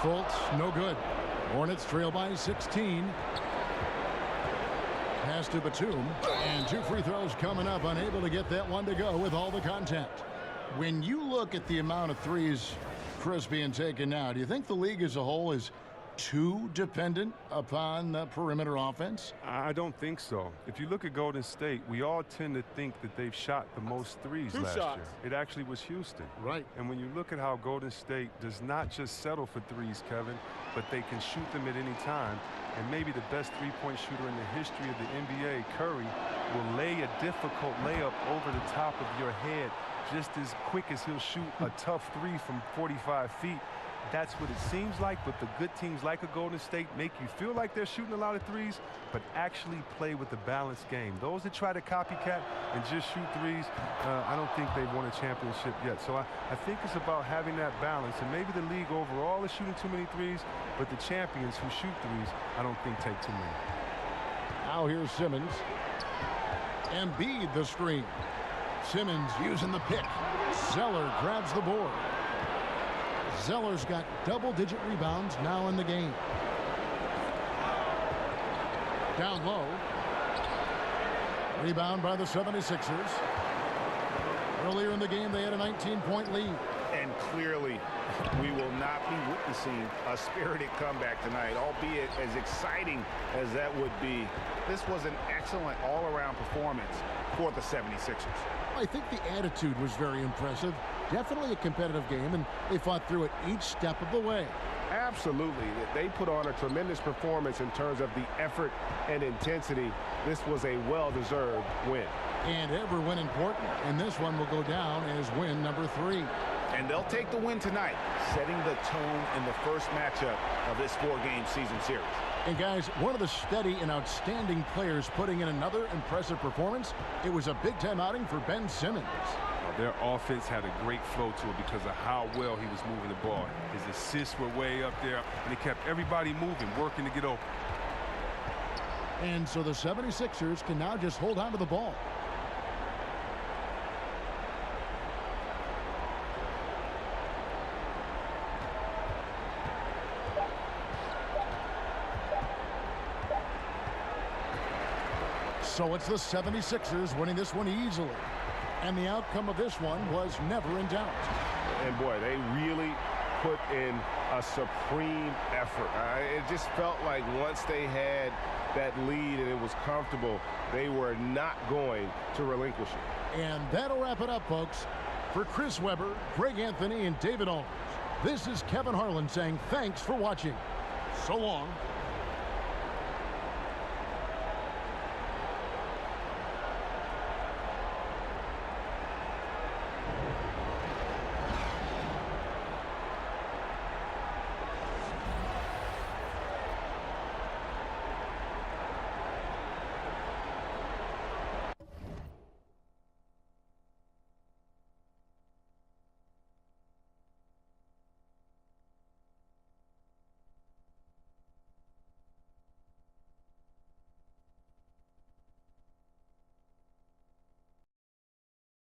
Fultz, no good. Hornets trail by 16. Pass to Batum, and 2 free throws coming up, unable to get that one to go with all the contact. When you look at the amount of threes, Chris, being taken now, do you think the league as a whole is too dependent upon the perimeter offense? I don't think so. If you look at Golden State, we all tend to think that they've shot the most threes last year. It actually was Houston. Right. And when you look at how Golden State does not just settle for threes, Kevin, but they can shoot them at any time. And maybe the best three-point shooter in the history of the NBA, Curry, will lay a difficult layup over the top of your head just as quick as he'll shoot a tough 3 from 45 feet. That's what it seems like, but the good teams like a Golden State make you feel like they're shooting a lot of threes, but actually play with a balanced game. Those that try to copycat and just shoot threes, I don't think they've won a championship yet. So I think it's about having that balance, and maybe the league overall is shooting too many threes, but the champions who shoot threes, I don't think take too many. Now here's Simmons. Embiid the screen. Simmons using the pick. Zeller grabs the board. Zeller's got double-digit rebounds now in the game. Down low. Rebound by the 76ers. Earlier in the game, they had a 19-point lead. And clearly, we will not be witnessing a spirited comeback tonight, albeit as exciting as that would be. This was an excellent all-around performance for the 76ers. I think the attitude was very impressive. Definitely a competitive game, and they fought through it each step of the way. Absolutely. They put on a tremendous performance in terms of the effort and intensity. This was a well-deserved win. And every win important, and this one will go down as win number 3. And they'll take the win tonight, setting the tone in the first matchup of this 4-game season series. And guys, one of the steady and outstanding players putting in another impressive performance. It was a big-time outing for Ben Simmons. Their offense had a great flow to it because of how well he was moving the ball. His assists were way up there, and he kept everybody moving, working to get open. And so the 76ers can now just hold on to the ball. So it's the 76ers winning this one easily. And the outcome of this one was never in doubt. And boy, they really put in a supreme effort. It just felt like once they had that lead and it was comfortable, they were not going to relinquish it. And that'll wrap it up, folks. For Chris Webber, Greg Anthony, and David Owens, this is Kevin Harlan saying thanks for watching. So long.